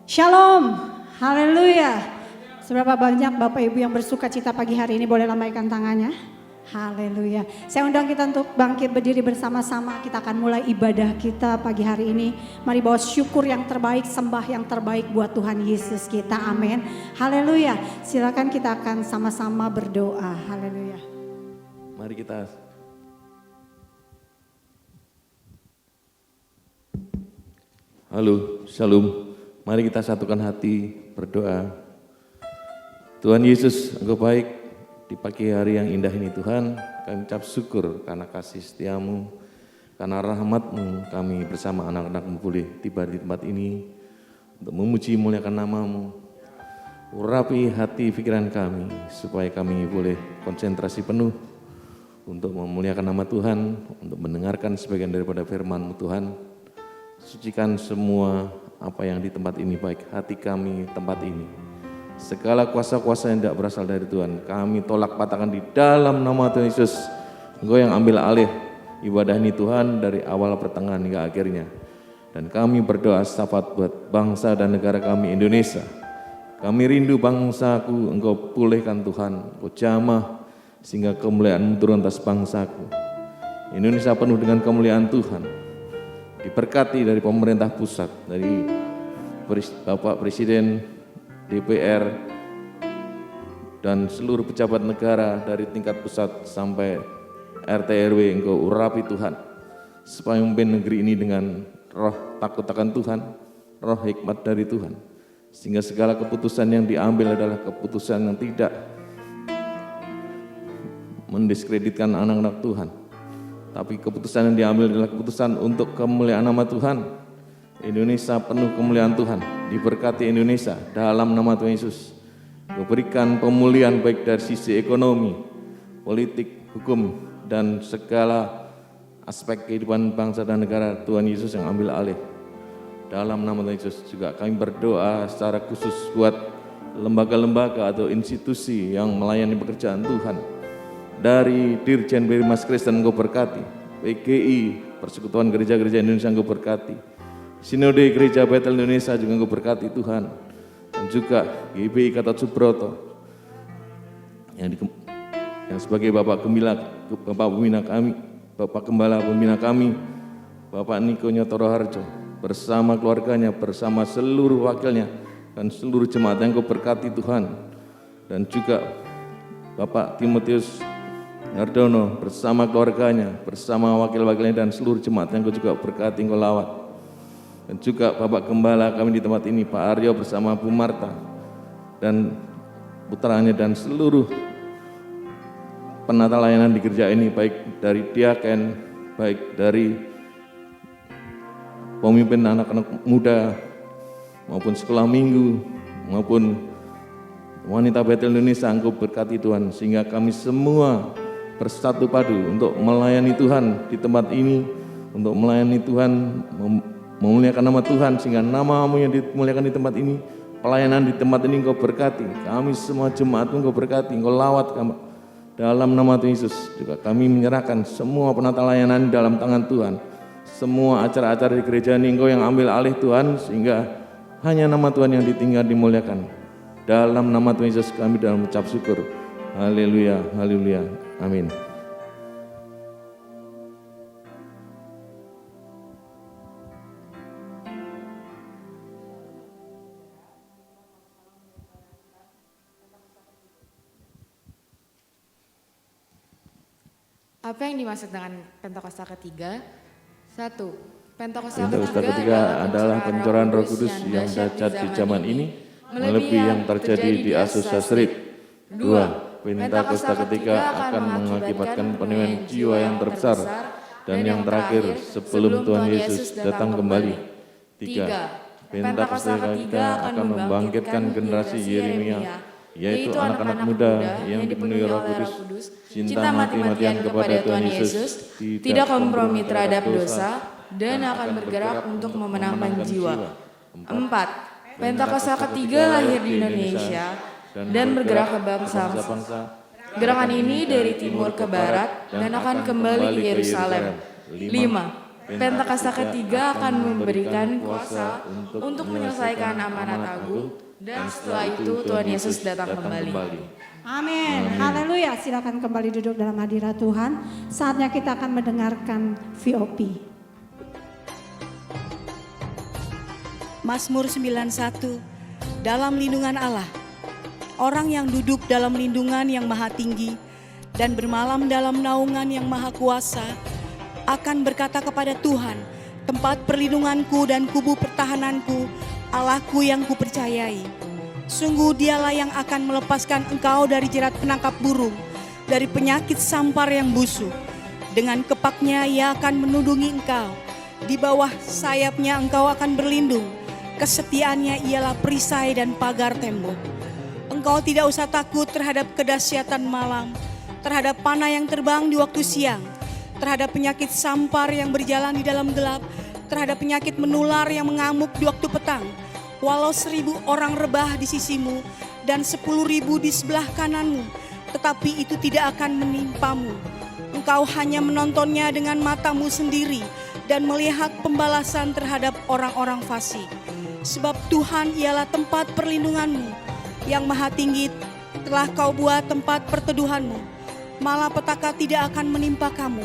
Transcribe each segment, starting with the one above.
Shalom, haleluya. Seberapa banyak Bapak Ibu yang bersuka cita pagi hari ini boleh lambaikan tangannya. Haleluya. Saya undang kita untuk bangkit berdiri bersama-sama. Kita akan mulai ibadah kita pagi hari ini. Mari bawa syukur yang terbaik, sembah yang terbaik buat Tuhan Yesus kita. Amin. Haleluya. Silakan kita akan sama-sama berdoa. Haleluya. Mari kita Halo, Shalom. Mari kita satukan hati berdoa. Tuhan Yesus, Engkau baik di pagi hari yang indah ini Tuhan. Kami ucap syukur karena kasih setiamu, karena rahmat-Mu kami bersama anak-anak-Mu boleh tiba di tempat ini untuk memuji muliakan nama-Mu. Urapi hati pikiran kami supaya kami boleh konsentrasi penuh untuk memuliakan nama Tuhan, untuk mendengarkan sebagian daripada firman-Mu Tuhan. Sucikan semua apa yang di tempat ini, baik hati kami tempat ini. Segala kuasa-kuasa yang tidak berasal dari Tuhan, kami tolak patahkan di dalam nama Tuhan Yesus. Engkau yang ambil alih ibadah ini Tuhan dari awal pertengahan hingga akhirnya. Dan kami berdoa syafaat buat bangsa dan negara kami Indonesia. Kami rindu bangsaku, Engkau pulihkan Tuhan, Engkau jamah sehingga kemuliaan-Mu turun atas bangsaku. Indonesia penuh dengan kemuliaan Tuhan. Diberkati dari pemerintah pusat, dari Bapak Presiden, DPR, dan seluruh pejabat negara dari tingkat pusat sampai RT RW. Engkau urapi Tuhan, supaya memimpin negeri ini dengan roh takut akan Tuhan, roh hikmat dari Tuhan, sehingga segala keputusan yang diambil adalah keputusan yang tidak mendiskreditkan anak-anak Tuhan, tapi keputusan yang diambil adalah keputusan untuk kemuliaan nama Tuhan. Indonesia penuh kemuliaan Tuhan. Diberkati Indonesia dalam nama Tuhan Yesus. Berikan pemulihan baik dari sisi ekonomi, politik, hukum, dan segala aspek kehidupan bangsa dan negara. Tuhan Yesus yang ambil alih. Dalam nama Tuhan Yesus juga kami berdoa secara khusus buat lembaga-lembaga atau institusi yang melayani pekerjaan Tuhan. Dari Dirjen Bimas Kristen Engkau berkati, PGI, Persekutuan Gereja-Gereja Indonesia Engkau berkati, Sinode Gereja Betel Indonesia juga Engkau berkati Tuhan, dan juga GBI Gatot Subroto yang sebagai Bapak Gembala, Bapak Gembala Pembina kami, Bapak Niko Nyotoro Harjo, bersama keluarganya, bersama seluruh wakilnya, dan seluruh jemaat yang Engkau berkati Tuhan, dan juga Bapak Timotius Nardono bersama keluarganya, bersama wakil-wakilnya dan seluruh jemaat yang Engkau juga berkati, Engkau lawat. Dan juga Bapak Gembala kami di tempat ini, Pak Aryo bersama Bu Marta dan putranya dan seluruh penata layanan di gereja ini, baik dari diaken, baik dari pemimpin anak-anak muda, maupun sekolah minggu, maupun wanita Betel Indonesia. Engkau berkati Tuhan, sehingga kami semua bersatu padu untuk melayani Tuhan di tempat ini, untuk melayani Tuhan, memuliakan nama Tuhan, sehingga nama-Mu yang dimuliakan di tempat ini, pelayanan di tempat ini Engkau berkati, kami semua jemaat Engkau berkati, Engkau lawat dalam nama Tuhan Yesus. Juga kami menyerahkan semua penata layanan dalam tangan Tuhan, semua acara-acara di gereja ini Engkau yang ambil alih Tuhan, sehingga hanya nama Tuhan yang ditinggal dimuliakan. Dalam nama Tuhan Yesus kami dalam ucap syukur. Haleluya, haleluya, amin. Apa yang dimaksud dengan Pentakosta ketiga? 1. Pentakosta ketiga adalah pencurahan Roh Kudus yang dahsyat di zaman ini, melebihi yang terjadi di Azusa Street. 2. Pentakosta ketiga akan mengakibatkan penemuan jiwa yang terbesar dan yang terakhir sebelum Tuhan Yesus datang kembali. 3. Pentakosta ketiga akan membangkitkan generasi Yeremia, yaitu anak-anak muda yang dipenuhi Roh Kudus, cinta mati-matian kepada Tuhan Yesus, tidak kompromi terhadap dosa, dan akan bergerak untuk memenangkan jiwa. 4. Pentakosta ketiga lahir di Indonesia dan bergerak ke bangsa-bangsa. Gerakan ini dari timur ke barat dan akan kembali ke Yerusalem. 5. Pentakosta ketiga akan memberikan kuasa untuk menyelesaikan amanat agung, dan setelah itu Tuhan Yesus datang kembali. Amin. Haleluya. Silakan kembali duduk dalam hadirat Tuhan. Saatnya kita akan mendengarkan VOP. Mazmur 91. Dalam lindungan Allah. Orang yang duduk dalam lindungan yang maha tinggi dan bermalam dalam naungan yang maha kuasa akan berkata kepada Tuhan, tempat perlindunganku dan kubu pertahananku, Allahku yang kupercayai. Sungguh dialah yang akan melepaskan engkau dari jerat penangkap burung, dari penyakit sampar yang busuk. Dengan kepaknya ia akan menudungi engkau, di bawah sayapnya engkau akan berlindung. Kesetiaannya ialah perisai dan pagar tembok. Engkau tidak usah takut terhadap kedahsyatan malam, terhadap panah yang terbang di waktu siang, terhadap penyakit sampar yang berjalan di dalam gelap, terhadap penyakit menular yang mengamuk di waktu petang. Walau 1000 orang rebah di sisimu dan 10.000 di sebelah kananmu, tetapi itu tidak akan menimpamu. Engkau hanya menontonnya dengan matamu sendiri dan melihat pembalasan terhadap orang-orang fasik. Sebab Tuhan ialah tempat perlindunganmu, yang maha tinggi telah kau buat tempat perteduhanmu. Malapetaka tidak akan menimpa kamu,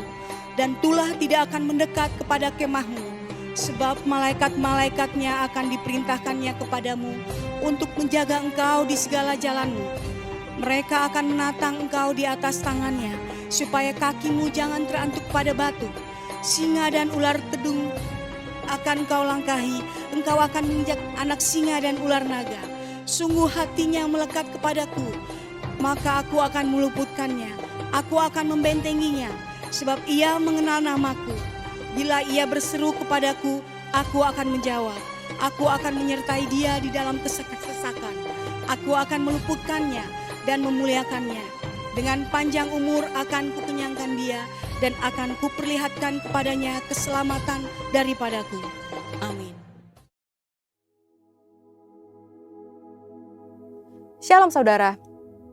dan tulah tidak akan mendekat kepada kemahmu. Sebab malaikat-malaikatnya akan diperintahkannya kepadamu untuk menjaga engkau di segala jalanmu. Mereka akan menatang engkau di atas tangannya, supaya kakimu jangan terantuk pada batu. Singa dan ular tedung akan kau langkahi, engkau akan menginjak anak singa dan ular naga. Sungguh hatinya melekat kepadaku, maka aku akan meluputkannya, aku akan membentenginya, sebab ia mengenal namaku. Bila ia berseru kepadaku, aku akan menjawab. Aku akan menyertai dia di dalam kesesakan. Aku akan meluputkannya dan memuliakannya. Dengan panjang umur akan kukenyangkan dia dan akan kuperlihatkan kepadanya keselamatan daripadaku. Amin. Shalom saudara,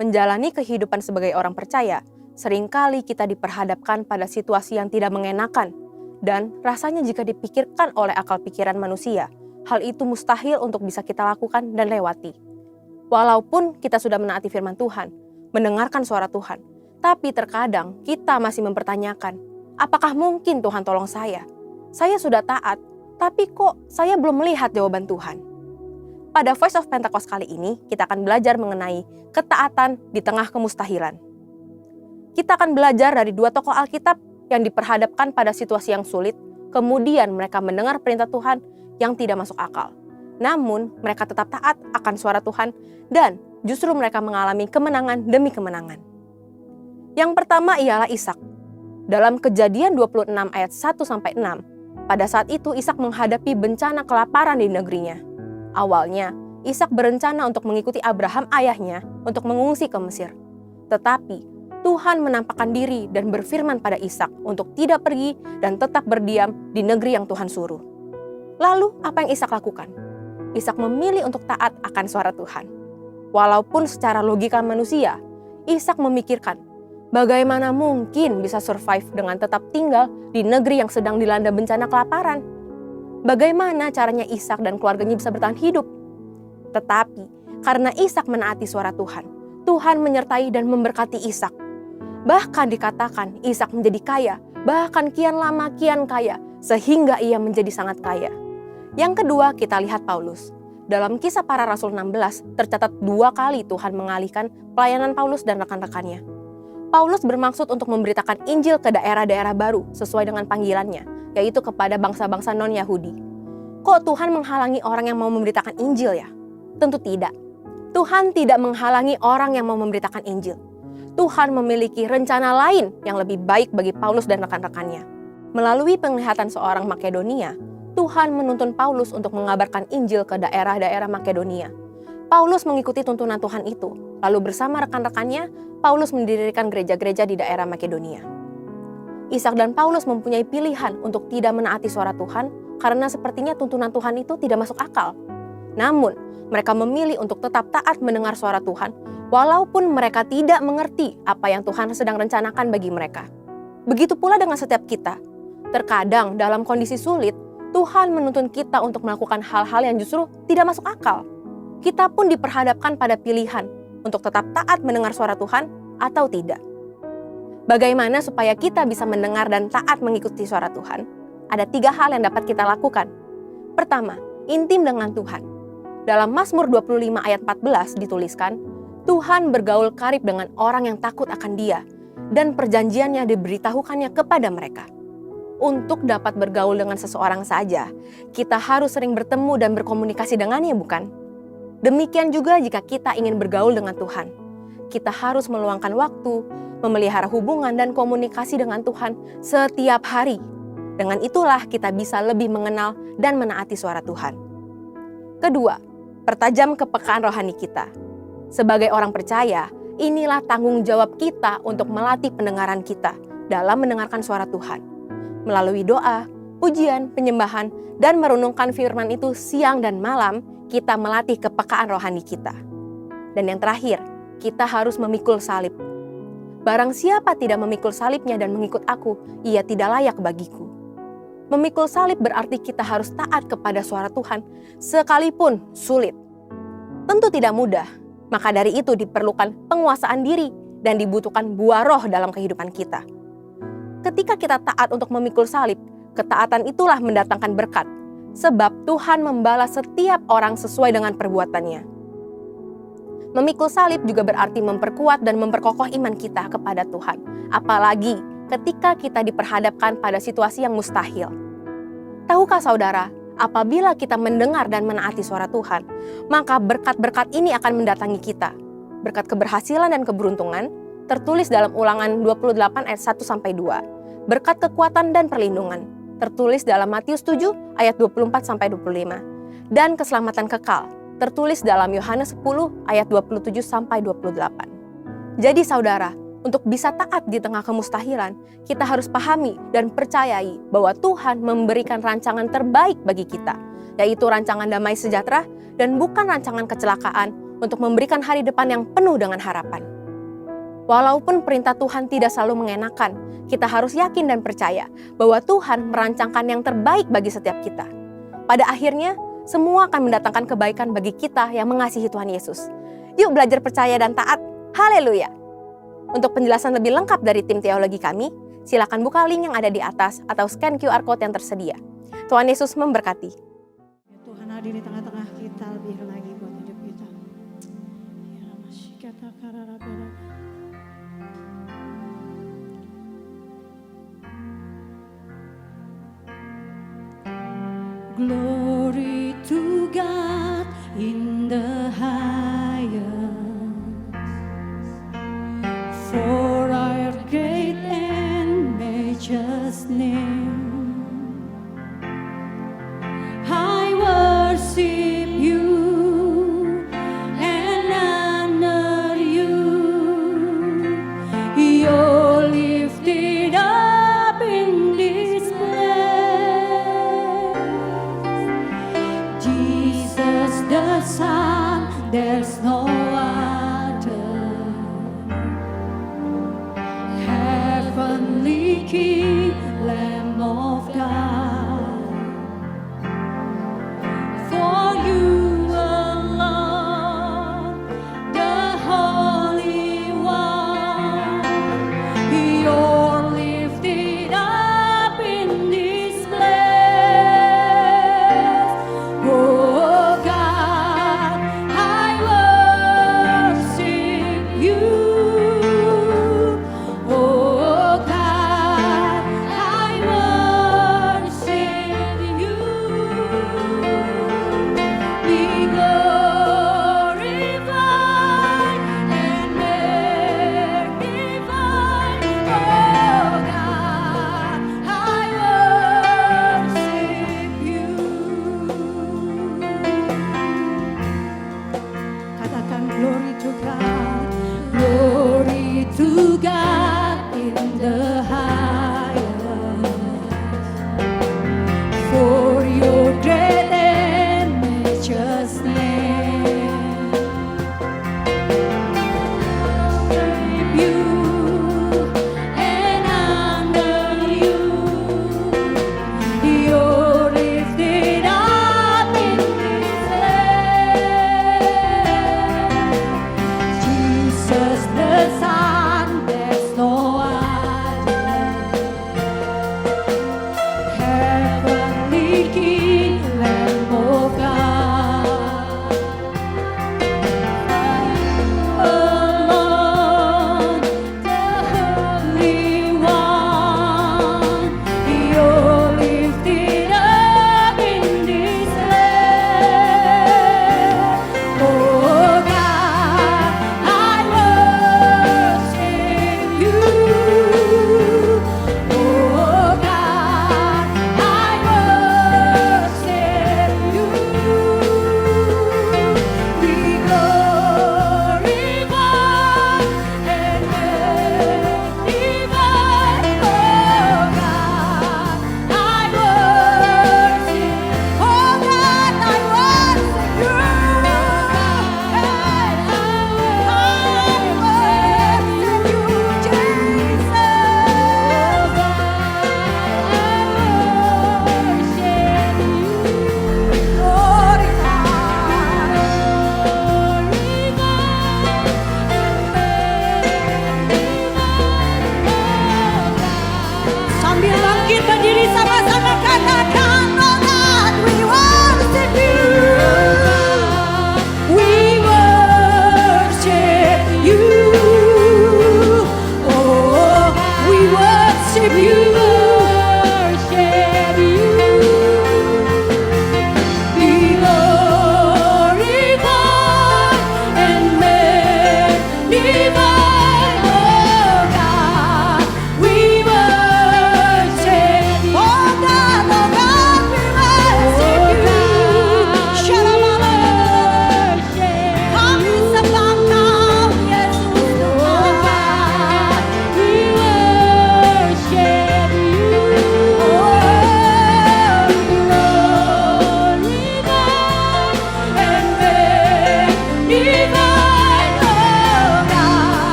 menjalani kehidupan sebagai orang percaya, seringkali kita diperhadapkan pada situasi yang tidak mengenakan. Dan rasanya jika dipikirkan oleh akal pikiran manusia, hal itu mustahil untuk bisa kita lakukan dan lewati. Walaupun kita sudah menaati firman Tuhan, mendengarkan suara Tuhan, tapi terkadang kita masih mempertanyakan, apakah mungkin Tuhan tolong saya? Saya sudah taat, tapi kok saya belum melihat jawaban Tuhan? Pada Voice of Pentecost kali ini, kita akan belajar mengenai ketaatan di tengah kemustahilan. Kita akan belajar dari 2 tokoh Alkitab yang diperhadapkan pada situasi yang sulit, kemudian mereka mendengar perintah Tuhan yang tidak masuk akal. Namun, mereka tetap taat akan suara Tuhan dan justru mereka mengalami kemenangan demi kemenangan. Yang pertama ialah Ishak. Dalam Kejadian 26 ayat 1-6, pada saat itu Ishak menghadapi bencana kelaparan di negerinya. Awalnya, Ishak berencana untuk mengikuti Abraham ayahnya untuk mengungsi ke Mesir. Tetapi Tuhan menampakkan diri dan berfirman pada Ishak untuk tidak pergi dan tetap berdiam di negeri yang Tuhan suruh. Lalu apa yang Ishak lakukan? Ishak memilih untuk taat akan suara Tuhan. Walaupun secara logika manusia, Ishak memikirkan bagaimana mungkin bisa survive dengan tetap tinggal di negeri yang sedang dilanda bencana kelaparan. Bagaimana caranya Ishak dan keluarganya bisa bertahan hidup? Tetapi karena Ishak menaati suara Tuhan, Tuhan menyertai dan memberkati Ishak. Bahkan dikatakan Ishak menjadi kaya, bahkan kian lama kian kaya, sehingga ia menjadi sangat kaya. Yang kedua kita lihat Paulus. Dalam Kisah Para Rasul 16 tercatat 2 kali Tuhan mengalihkan pelayanan Paulus dan rekan-rekannya. Paulus bermaksud untuk memberitakan Injil ke daerah-daerah baru sesuai dengan panggilannya, yaitu kepada bangsa-bangsa non-Yahudi. Kok Tuhan menghalangi orang yang mau memberitakan Injil ya? Tentu tidak. Tuhan tidak menghalangi orang yang mau memberitakan Injil. Tuhan memiliki rencana lain yang lebih baik bagi Paulus dan rekan-rekannya. Melalui penglihatan seorang Makedonia, Tuhan menuntun Paulus untuk mengabarkan Injil ke daerah-daerah Makedonia. Paulus mengikuti tuntunan Tuhan itu, lalu bersama rekan-rekannya, Paulus mendirikan gereja-gereja di daerah Makedonia. Ishak dan Paulus mempunyai pilihan untuk tidak menaati suara Tuhan, karena sepertinya tuntunan Tuhan itu tidak masuk akal. Namun, mereka memilih untuk tetap taat mendengar suara Tuhan, walaupun mereka tidak mengerti apa yang Tuhan sedang rencanakan bagi mereka. Begitu pula dengan setiap kita. Terkadang dalam kondisi sulit, Tuhan menuntun kita untuk melakukan hal-hal yang justru tidak masuk akal. Kita pun diperhadapkan pada pilihan untuk tetap taat mendengar suara Tuhan atau tidak. Bagaimana supaya kita bisa mendengar dan taat mengikuti suara Tuhan? Ada 3 hal yang dapat kita lakukan. Pertama, intim dengan Tuhan. Dalam Mazmur 25 ayat 14 dituliskan, Tuhan bergaul karib dengan orang yang takut akan Dia, dan perjanjiannya diberitahukannya kepada mereka. Untuk dapat bergaul dengan seseorang saja, kita harus sering bertemu dan berkomunikasi dengannya, bukan? Demikian juga jika kita ingin bergaul dengan Tuhan. Kita harus meluangkan waktu, memelihara hubungan dan komunikasi dengan Tuhan setiap hari. Dengan itulah kita bisa lebih mengenal dan menaati suara Tuhan. Kedua, pertajam kepekaan rohani kita. Sebagai orang percaya, inilah tanggung jawab kita untuk melatih pendengaran kita dalam mendengarkan suara Tuhan. Melalui doa, pujian, penyembahan, dan merenungkan firman itu siang dan malam, kita melatih kepekaan rohani kita. Dan yang terakhir, kita harus memikul salib. Barang siapa tidak memikul salibnya dan mengikut aku, ia tidak layak bagiku. Memikul salib berarti kita harus taat kepada suara Tuhan, sekalipun sulit. Tentu tidak mudah, maka dari itu diperlukan penguasaan diri dan dibutuhkan buah roh dalam kehidupan kita. Ketika kita taat untuk memikul salib, ketaatan itulah mendatangkan berkat, sebab Tuhan membalas setiap orang sesuai dengan perbuatannya. Memikul salib juga berarti memperkuat dan memperkokoh iman kita kepada Tuhan, apalagi ketika kita diperhadapkan pada situasi yang mustahil. Tahukah saudara, apabila kita mendengar dan menaati suara Tuhan, maka berkat-berkat ini akan mendatangi kita. Berkat keberhasilan dan keberuntungan, tertulis dalam Ulangan 28 ayat 1-2. Berkat kekuatan dan perlindungan, tertulis dalam Matius 7 ayat 24-25. Dan keselamatan kekal, tertulis dalam Yohanes 10 ayat 27-28. Jadi saudara, untuk bisa taat di tengah kemustahilan, kita harus pahami dan percayai bahwa Tuhan memberikan rancangan terbaik bagi kita, yaitu rancangan damai sejahtera dan bukan rancangan kecelakaan untuk memberikan hari depan yang penuh dengan harapan. Walaupun perintah Tuhan tidak selalu mengenakan, kita harus yakin dan percaya bahwa Tuhan merancangkan yang terbaik bagi setiap kita. Pada akhirnya, semua akan mendatangkan kebaikan bagi kita yang mengasihi Tuhan Yesus. Yuk belajar percaya dan taat. Haleluya! Untuk penjelasan lebih lengkap dari tim teologi kami, silakan buka link yang ada di atas atau scan QR Code yang tersedia. Tuhan Yesus memberkati. Tuhan hadir di tengah-tengah kita lebih lagi buat hidup kita. Glory to God in the highest, for our great and majestic name. I worship you and honor you. You're lifted up in this place, Jesus the Son. There's no other. Heavenly King, Lamb of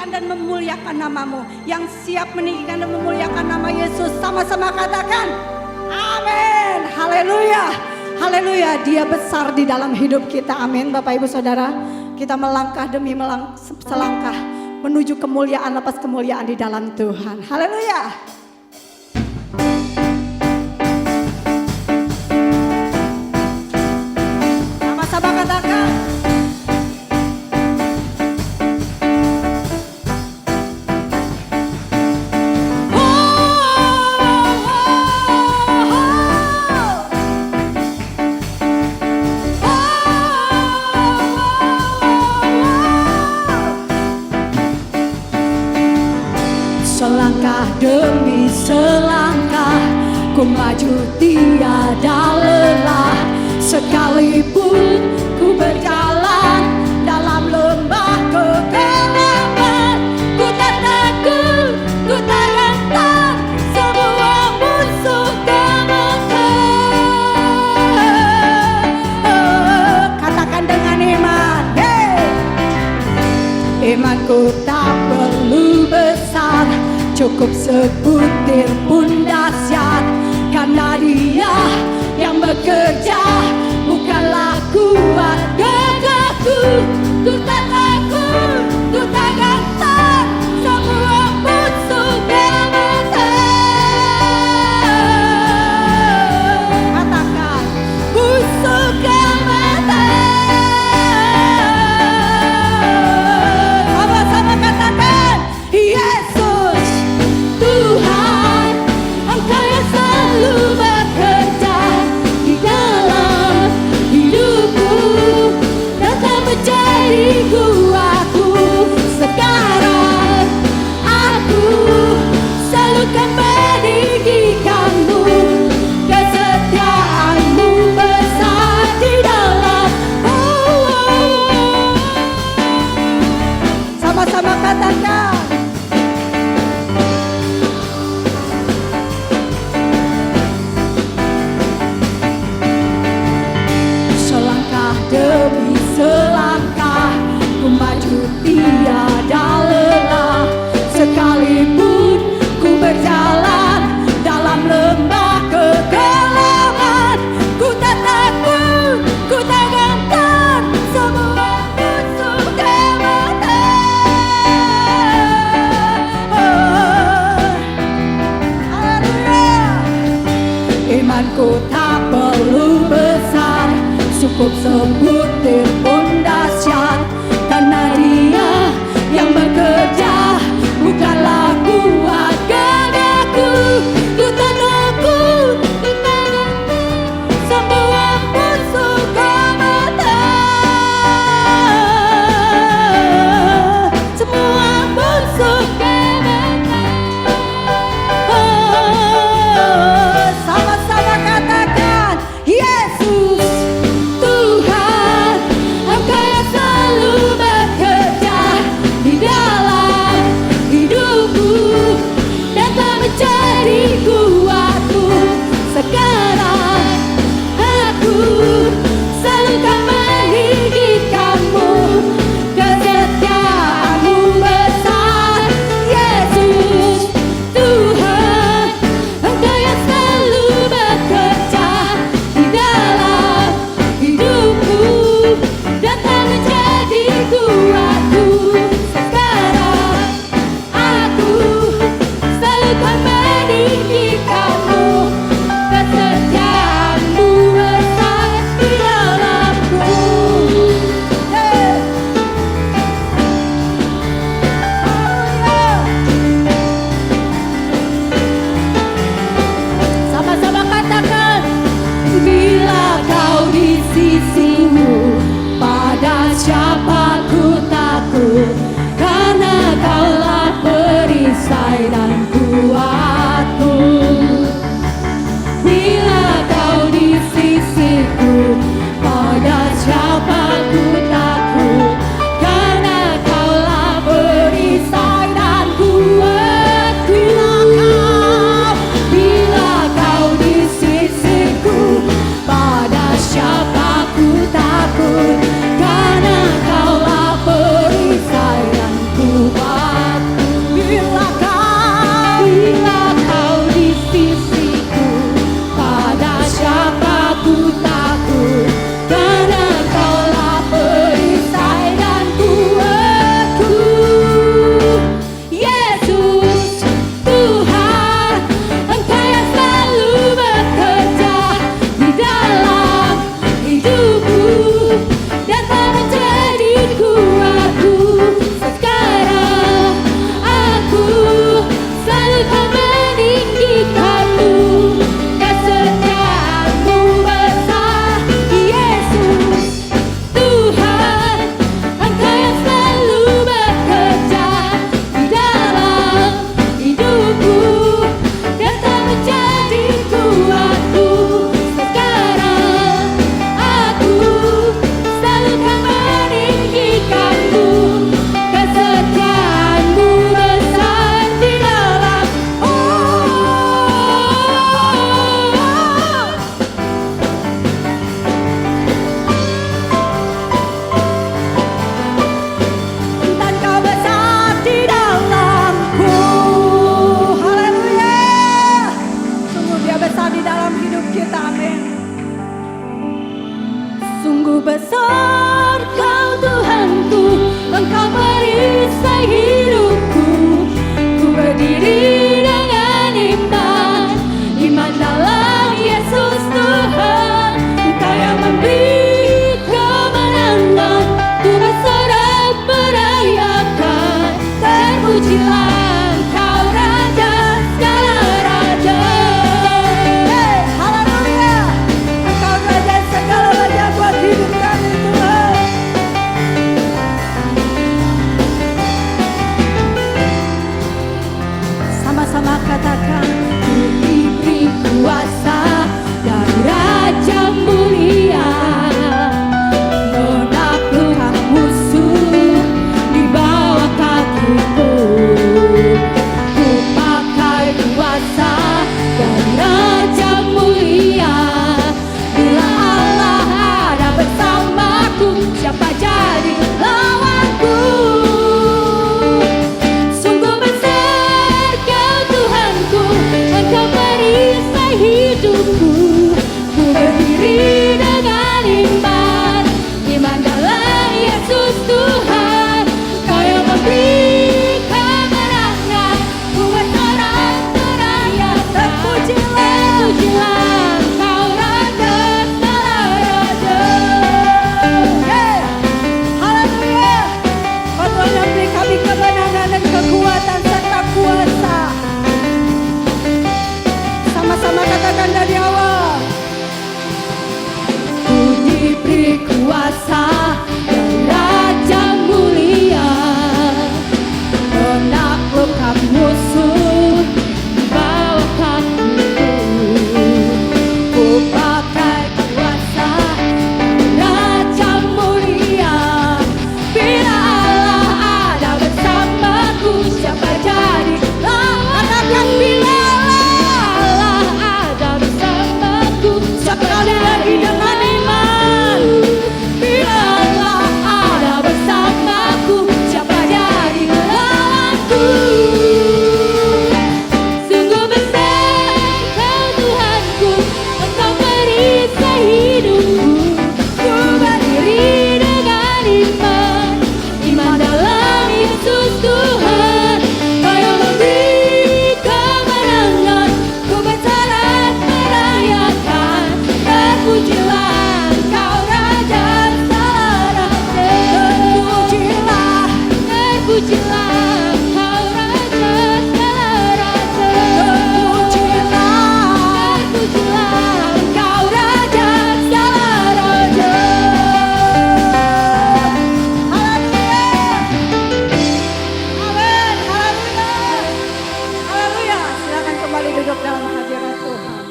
meninggikan dan memuliakan namamu. Yang siap meninggikan dan memuliakan nama Yesus, sama-sama katakan amin. Haleluya, haleluya. Dia besar di dalam hidup kita, amin. Bapak Ibu Saudara, kita melangkah demi selangkah menuju kemuliaan lepas kemuliaan di dalam Tuhan. Haleluya. Sama-sama katakan selangkah demi selangkah ku maju tiada lelah, sekalipun ku berjalan dalam lembah kegelapan. Ku tak takut, ku tak gentar, semua musuh gemetar. Katakan dengan iman, hey! Imanku tak perlu besar, cukup sebutir pun dahsyat, karena Dia yang bekerja, bukanlah kuat gagahku. Ku tak takut, ku tak gentar, semua musuh gemetar. Katakan musuh gemetar. Sama-sama katakan Yesus Tuhan, Engkau yang selalu bekerja di dalam hidupku, datang menjadi kuatku. Sekarang aku selalu kan meninggikanmu, kesetiaanmu besar di dalam. Sama-sama katakan selangkah demi selangkah ku maju tiada lelah, sekalipun ku berjalan dalam lembah kegelapan. Ku tak takut, ku tak gentar, semua musuh gemetar. Haleluya. Imanku tak perlu besar, cukup sebutir pun dahsyat, karena Dia yang bekerja, bukanlah kuat gagahku. Ku tak takut, ku tak gentar, semua musuh gemetar. Semua musuh gemetar. Sama-sama katakan Yesus Tuhan, Engkau yang selalu bekerja di dalam hidupku, datang menjadi kuatku. Sekarang aku selalu kan meninggikanmu, kesetiaanmu besar. Yesus Tuhan, Engkau yang selalu bekerja di dalam hidupku, datang menjadi kuatku. Sekarang aku selalu kan meninggikanmu, kesetiaanmu besar di dalamku. Hey. Sama-sama katakan, bila kau di sisimu, pada siapa ku takut, karena Kaulah perisai dan kuatku. Bila kau di sisiku, pada siapa ku takut, karena Kaulah perisai dan kuatku. Bila kau di sisiku, pada siapa ku takut, karena Kaulah perisai dan kuatku. terpujilah Engkau Raja segala raja. Haleluya, Engkau Raja segala raja buat hidup kami Tuhan. Sama-sama katakan, ku diberi kuasa dari Raja mulia, menaklukkan musuh di bawah kakiku. Ku pakai kuasa dari Raja mulia. Bila Allah ada bersamaku, siapa jadi lawanku? Sungguh besar Kau Tuhanku, Engkau perisai hidupku. Ku berdiri dengan iman, iman dalam Yesus Tuhan. Kau yang memberi kemenangan, ku bersorak-sorak ya terpujilah Engkau Raja segala raja. Haleluya, Kau Tuhan yang beri kami kemenangan dan kekuatan serta kuasa. Sama-sama katakan dari awal. Ku diberi kuasa dari Raja mulia, menaklukkan musuh di bawah kakiku. Ku pakai kuasa dari Raja mulia. Bila Allah ada bersamaku, siapa jadi lawan? Katakan, bila Allah ada bersamaku, siapa jadi dengan iman? Bila Allah ada bersamaku, siapa jadi lawanku? Sungguh besar Kau Tuhanku, Engkau perisai hidupku. Ku berdiri dengan iman, iman dalam Yesus Tuhan. Kau yang memberi kemenangan, ku bersorak merayakan. Terpujilah Engkau Raja segala raja. Terpujilah, terpujilah Engkau Raja segala raja. Terpujilah, terpujilah Engkau Raja segala raja. Haleluya, amin, haleluya, haleluya. Silakan kembali duduk dalam hadirat Tuhan.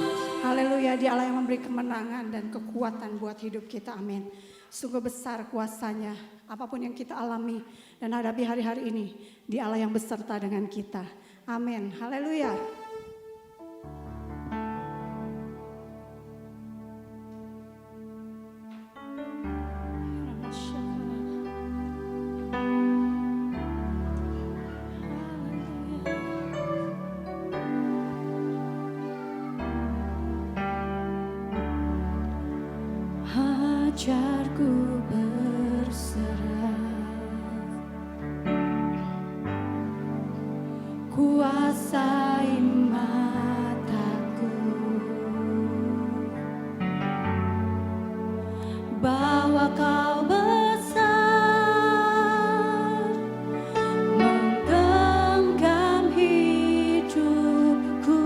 Haleluya, Dia Allah yang memberi kemenangan dan kekuatan buat hidup kita, amin. Sungguh besar kuasanya, apapun yang kita alami dan hadapi hari-hari ini, Dia Allah yang beserta dengan kita, amin, haleluya. Ajarku berserah, kuasai mataku, bahwa Kau besar, menggenggam hidupku.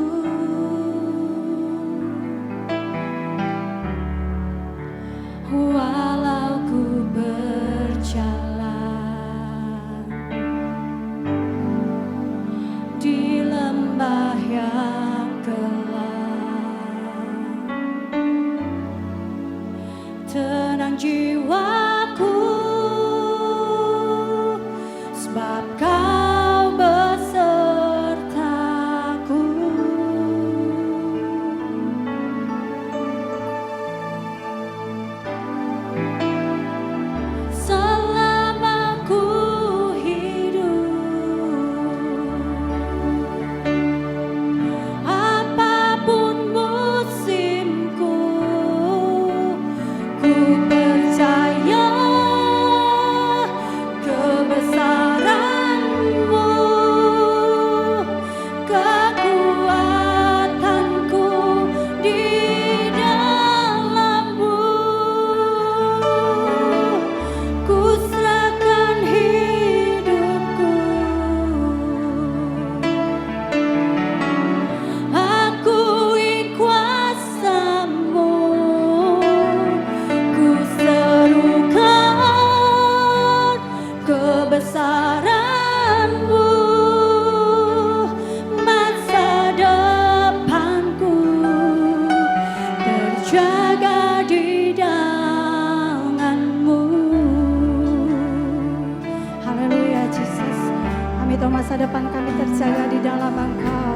Walau ku berjalan di lembah yang gelap, tenang jiwa kami terjaga di dalam Engkau.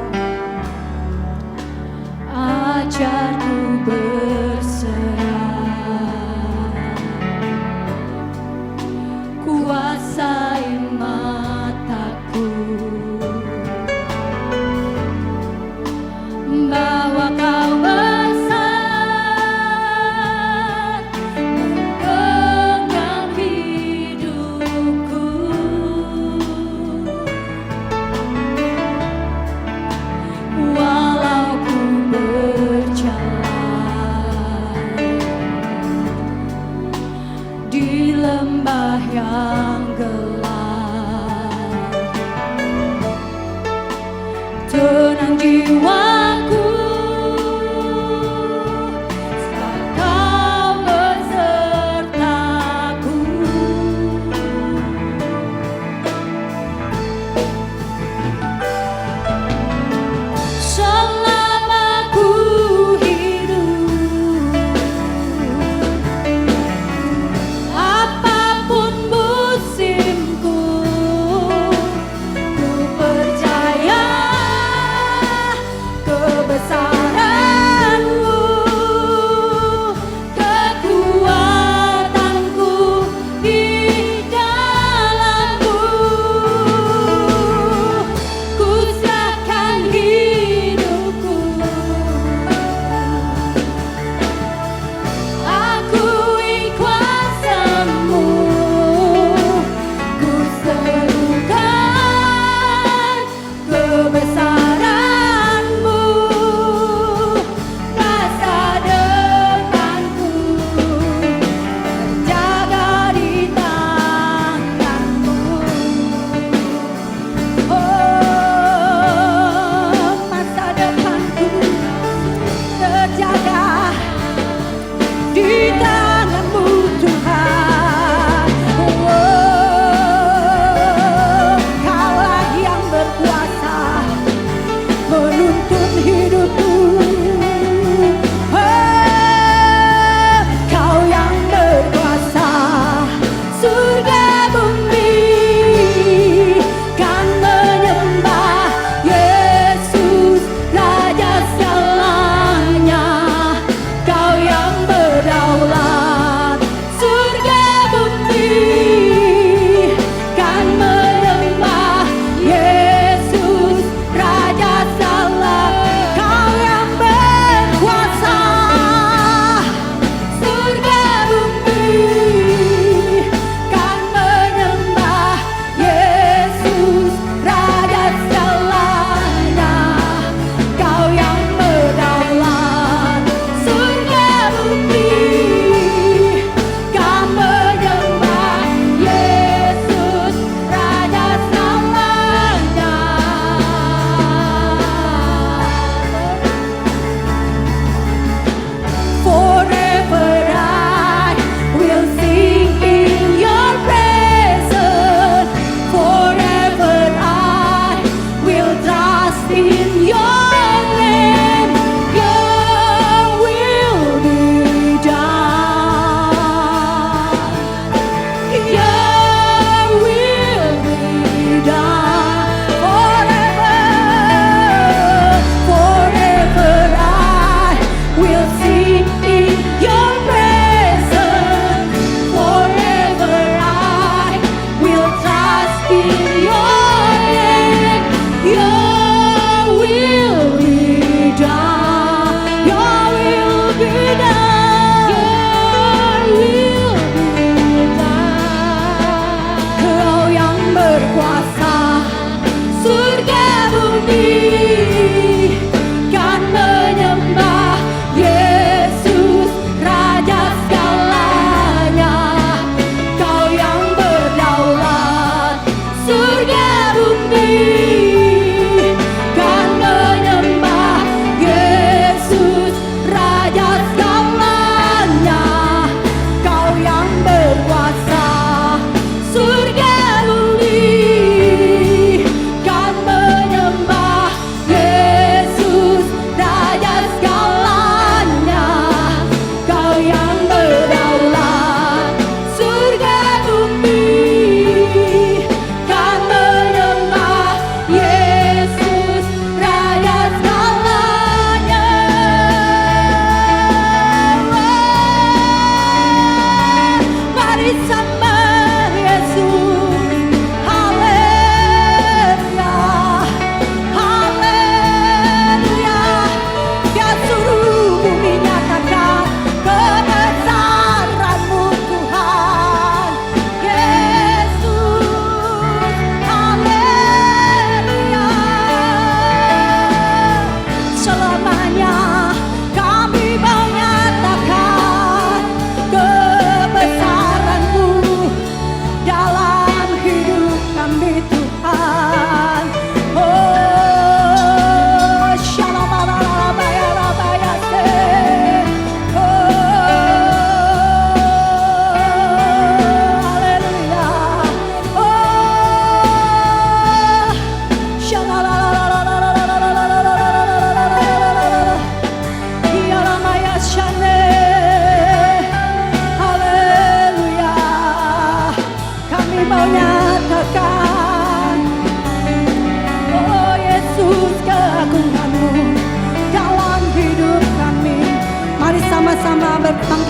Ajarku berserah, kuasai mataku, bahwa Kau besar menggenggam hidupku. Walau ku berjalan di lembah yang gelap, tenang jiwaku, sebab Kau besertaku. Selama ku hidup, apapun musimku, ku percaya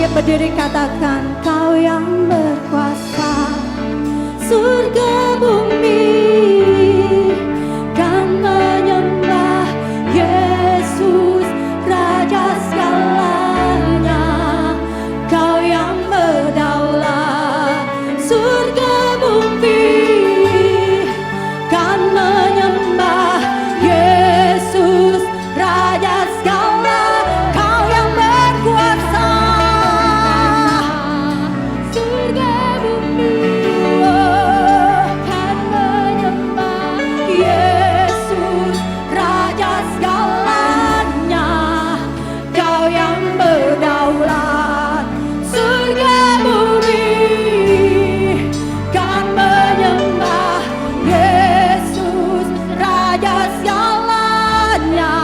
bangkit berdiri katakan Kau yang berkuasa. Surga bumi kan menyembah Yesus Raja segalanya. Kau yang berdaulat. Surga bumi kan menyembah Yesus Raja segala. Kau yang berkuasa. Surga bumi kan menyembah Yesus Raja segalanya. Kau yang berdaulat. Surga bumi kan menyembah Yesus Raja segalanya.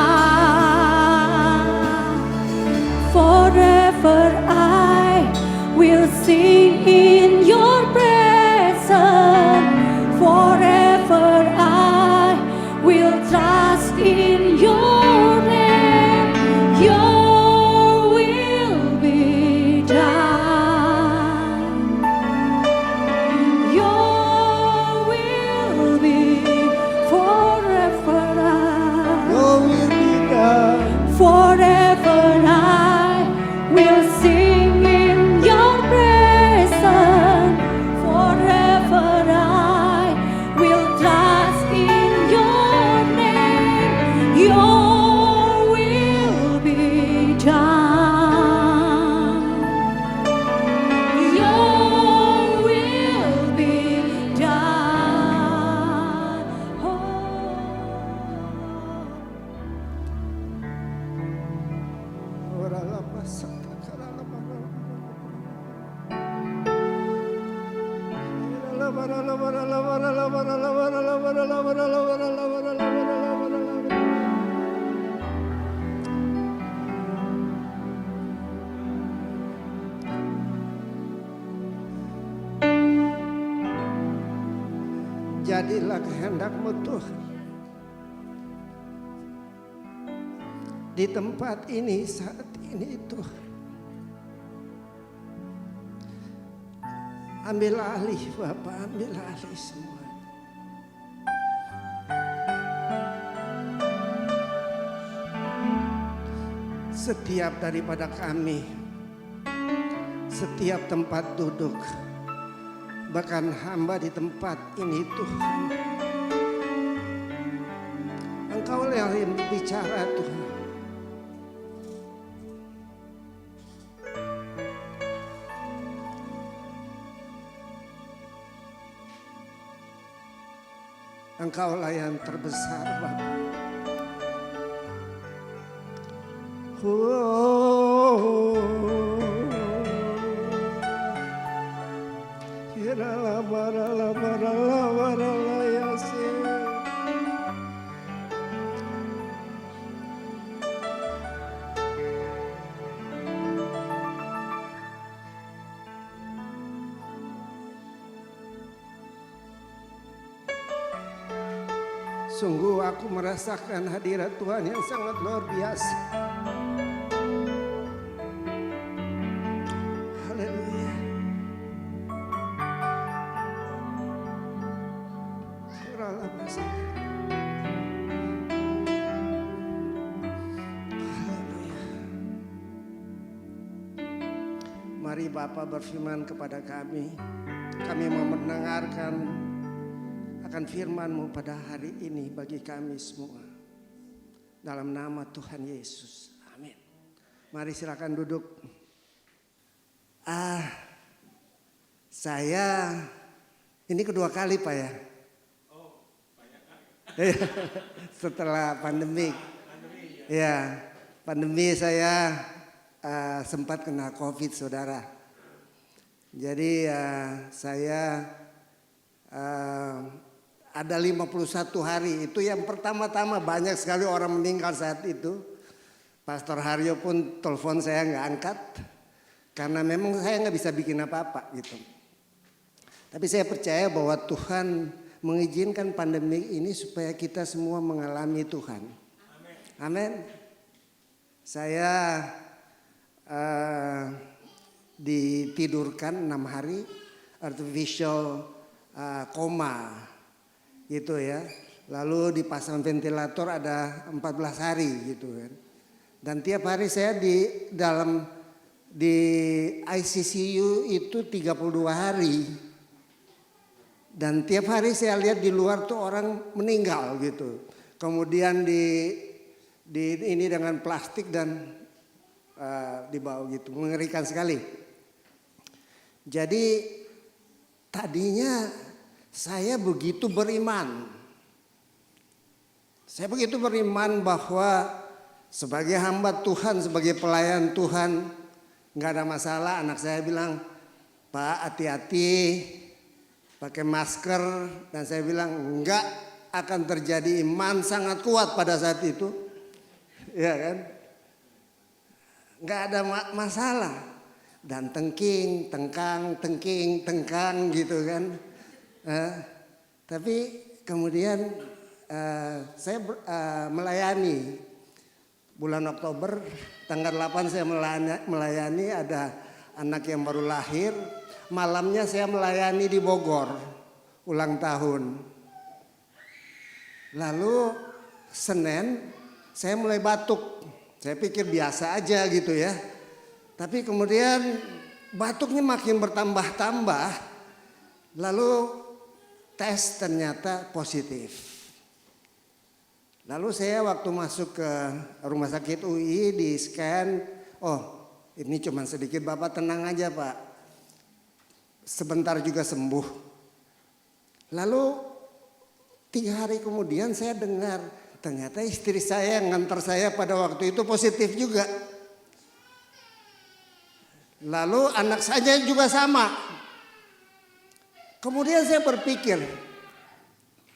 Forever I will sing in your presence. Forever I will trust in your name. Your will be done. Your will be forever forever I will sing in your presence. Forever I will trust in your name. Your will be done. Your will be done. Jadilah kehendak-Mu Tuhan di tempat ini saat ini Tuhan. Ambil alih Bapak, ambil alih semua. Setiap daripada kami, setiap tempat duduk, bahkan hamba di tempat ini Tuhan, Engkau yang berbicara Tuhan. Engkaulah yang terbesar Bapa. Sungguh aku merasakan hadirat Tuhan yang sangat luar biasa. Haleluya. Haleluya. Mari Bapa berfirman kepada kami. Kami mau mendengarkan akan firman-Mu pada hari ini bagi kami semua. Dalam nama Tuhan Yesus. Amin. Mari silakan duduk. Saya ini kedua kali Pak ya. Setelah pandemi. Ya, pandemi saya sempat kena COVID saudara. Jadi saya ada 51 hari, itu yang pertama-tama banyak sekali orang meninggal saat itu. Pastor Haryo pun telepon saya nggak angkat, karena memang saya nggak bisa bikin apa-apa gitu. Tapi saya percaya bahwa Tuhan mengizinkan pandemi ini supaya kita semua mengalami Tuhan. Amin. Saya ditidurkan 6 hari, artificial koma gitu ya. Lalu dipasang ventilator ada 14 hari gitu kan. Dan tiap hari saya di ICCU itu 32 hari. Dan tiap hari saya lihat di luar tuh orang meninggal gitu. Kemudian ini dengan plastik dan dibawa gitu, mengerikan sekali. Jadi tadinya saya begitu beriman. Saya begitu beriman bahwa sebagai hamba Tuhan, sebagai pelayan Tuhan, nggak ada masalah. Anak saya bilang, Pak hati-hati pakai masker. Dan saya bilang nggak akan terjadi, iman sangat kuat pada saat itu. Ya kan? Nggak ada masalah. Dan tengking, tengkang gitu kan. Tapi kemudian saya melayani. Bulan Oktober tanggal 8 saya melayani, ada anak yang baru lahir. Malamnya saya melayani di Bogor, ulang tahun. Lalu Senin saya mulai batuk. Saya pikir biasa aja gitu ya. Tapi kemudian batuknya makin bertambah-tambah. Lalu tes ternyata positif. Lalu saya waktu masuk ke rumah sakit UI di scan, oh ini cuma sedikit, Bapak tenang aja Pak, sebentar juga sembuh. Lalu 3 hari kemudian saya dengar ternyata istri saya yang ngantar saya pada waktu itu positif juga. Lalu anak saya juga sama. Kemudian saya berpikir,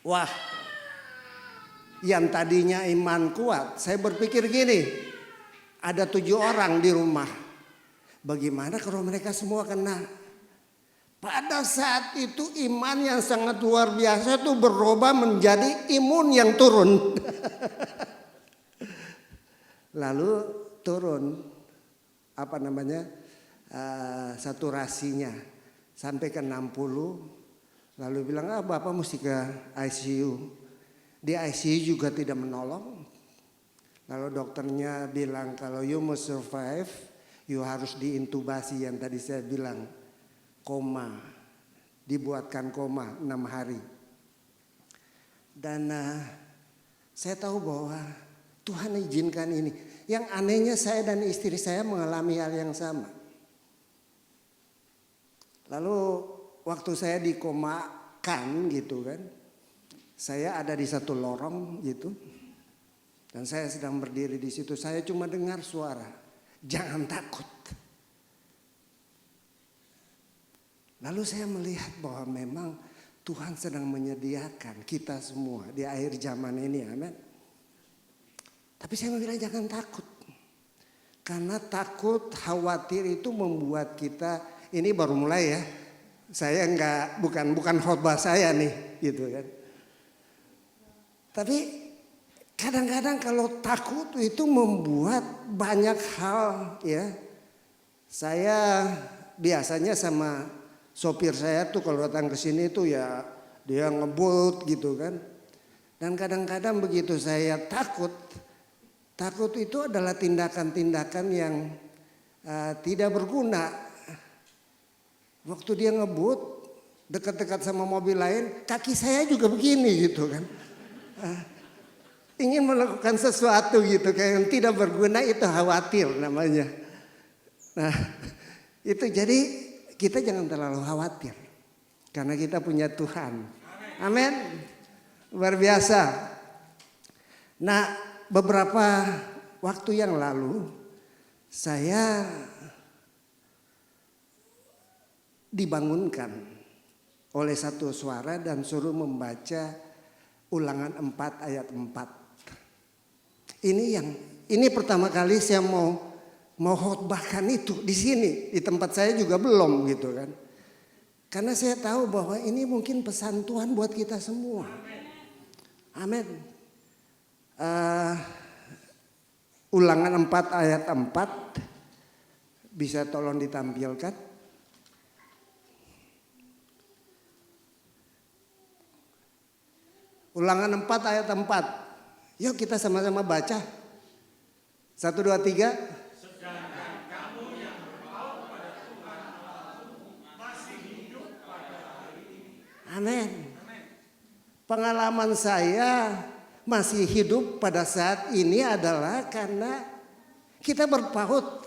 wah, yang tadinya iman kuat, saya berpikir gini, ada 7 orang di rumah. Bagaimana kalau mereka semua kena? Pada saat itu iman yang sangat luar biasa itu berubah menjadi imun yang turun. Lalu turun saturasinya sampai ke 60. Lalu bilang, Bapak mesti ke ICU. Di ICU juga tidak menolong. Lalu dokternya bilang kalau you mau survive, you harus diintubasi yang tadi saya bilang, koma, dibuatkan koma 6 hari. Dan saya tahu bahwa Tuhan izinkan ini. Yang anehnya saya dan istri saya mengalami hal yang sama. Lalu waktu saya dikomakan gitu kan, saya ada di satu lorong gitu, dan saya sedang berdiri di situ. Saya cuma dengar suara, jangan takut. Lalu saya melihat bahwa memang Tuhan sedang menyediakan kita semua di akhir zaman ini, amin. Tapi saya bilang jangan takut, karena takut, khawatir itu membuat kita, ini baru mulai ya. Saya bukan khotbah saya nih, gitu kan. Tapi kadang-kadang kalau takut itu membuat banyak hal ya. Saya biasanya sama sopir saya tuh kalau datang ke sini tuh ya dia ngebut gitu kan. Dan kadang-kadang begitu saya takut itu adalah tindakan-tindakan yang tidak berguna. Waktu dia ngebut dekat-dekat sama mobil lain, kaki saya juga begini gitu kan. Ingin melakukan sesuatu gitu kayak yang tidak berguna, itu khawatir namanya. Nah itu jadi kita jangan terlalu khawatir karena kita punya Tuhan. Amin. Luar biasa. Nah beberapa waktu yang lalu saya dibangunkan oleh satu suara dan suruh membaca Ulangan 4 ayat 4. Ini pertama kali saya mau khotbahkan itu di sini, di tempat saya juga belum gitu kan. Karena saya tahu bahwa ini mungkin pesan Tuhan buat kita semua. Amin. Ulangan 4 ayat 4. Bisa tolong ditampilkan? Ulangan 4 ayat 4. Yuk kita sama-sama baca. 1, 2, 3. Amin. Pengalaman saya masih hidup pada saat ini adalah karena kita berpaut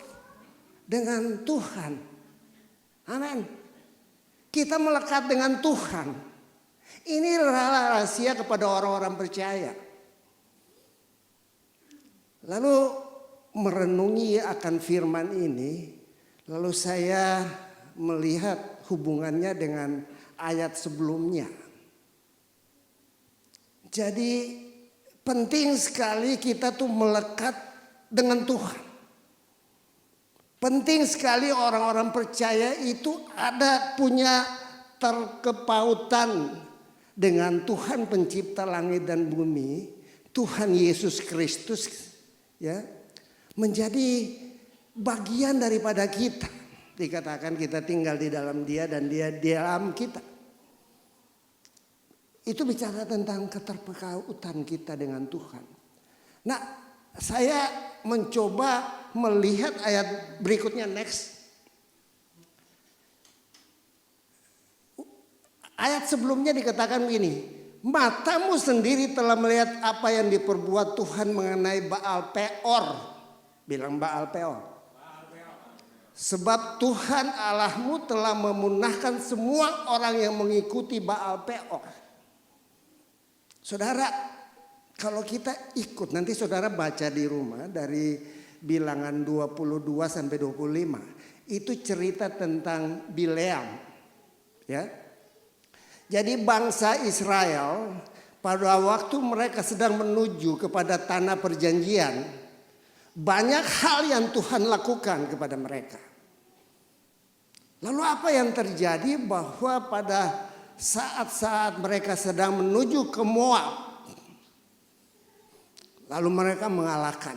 dengan Tuhan. Amin. Kita melekat dengan Tuhan. Ini rahasia kepada orang-orang percaya. Lalu merenungi akan firman ini, lalu saya melihat hubungannya dengan ayat sebelumnya. Jadi penting sekali kita tuh melekat dengan Tuhan. Penting sekali orang-orang percaya itu punya terkepautan dengan Tuhan pencipta langit dan bumi, Tuhan Yesus Kristus, ya, menjadi bagian daripada kita. Dikatakan kita tinggal di dalam Dia dan Dia di dalam kita. Itu bicara tentang keterpekautan kita dengan Tuhan. Nah, saya mencoba melihat ayat berikutnya, next. Ayat sebelumnya dikatakan begini, matamu sendiri telah melihat apa yang diperbuat Tuhan mengenai Baal Peor. Bilang Baal Peor. Sebab Tuhan Allahmu telah memunahkan semua orang yang mengikuti Baal Peor. Saudara, kalau kita ikut, nanti saudara baca di rumah dari bilangan 22 sampai 25. Itu cerita tentang Bileam. Ya. Jadi bangsa Israel pada waktu mereka sedang menuju kepada tanah perjanjian, banyak hal yang Tuhan lakukan kepada mereka. Lalu apa yang terjadi bahwa pada saat-saat mereka sedang menuju ke Moab, lalu mereka mengalahkan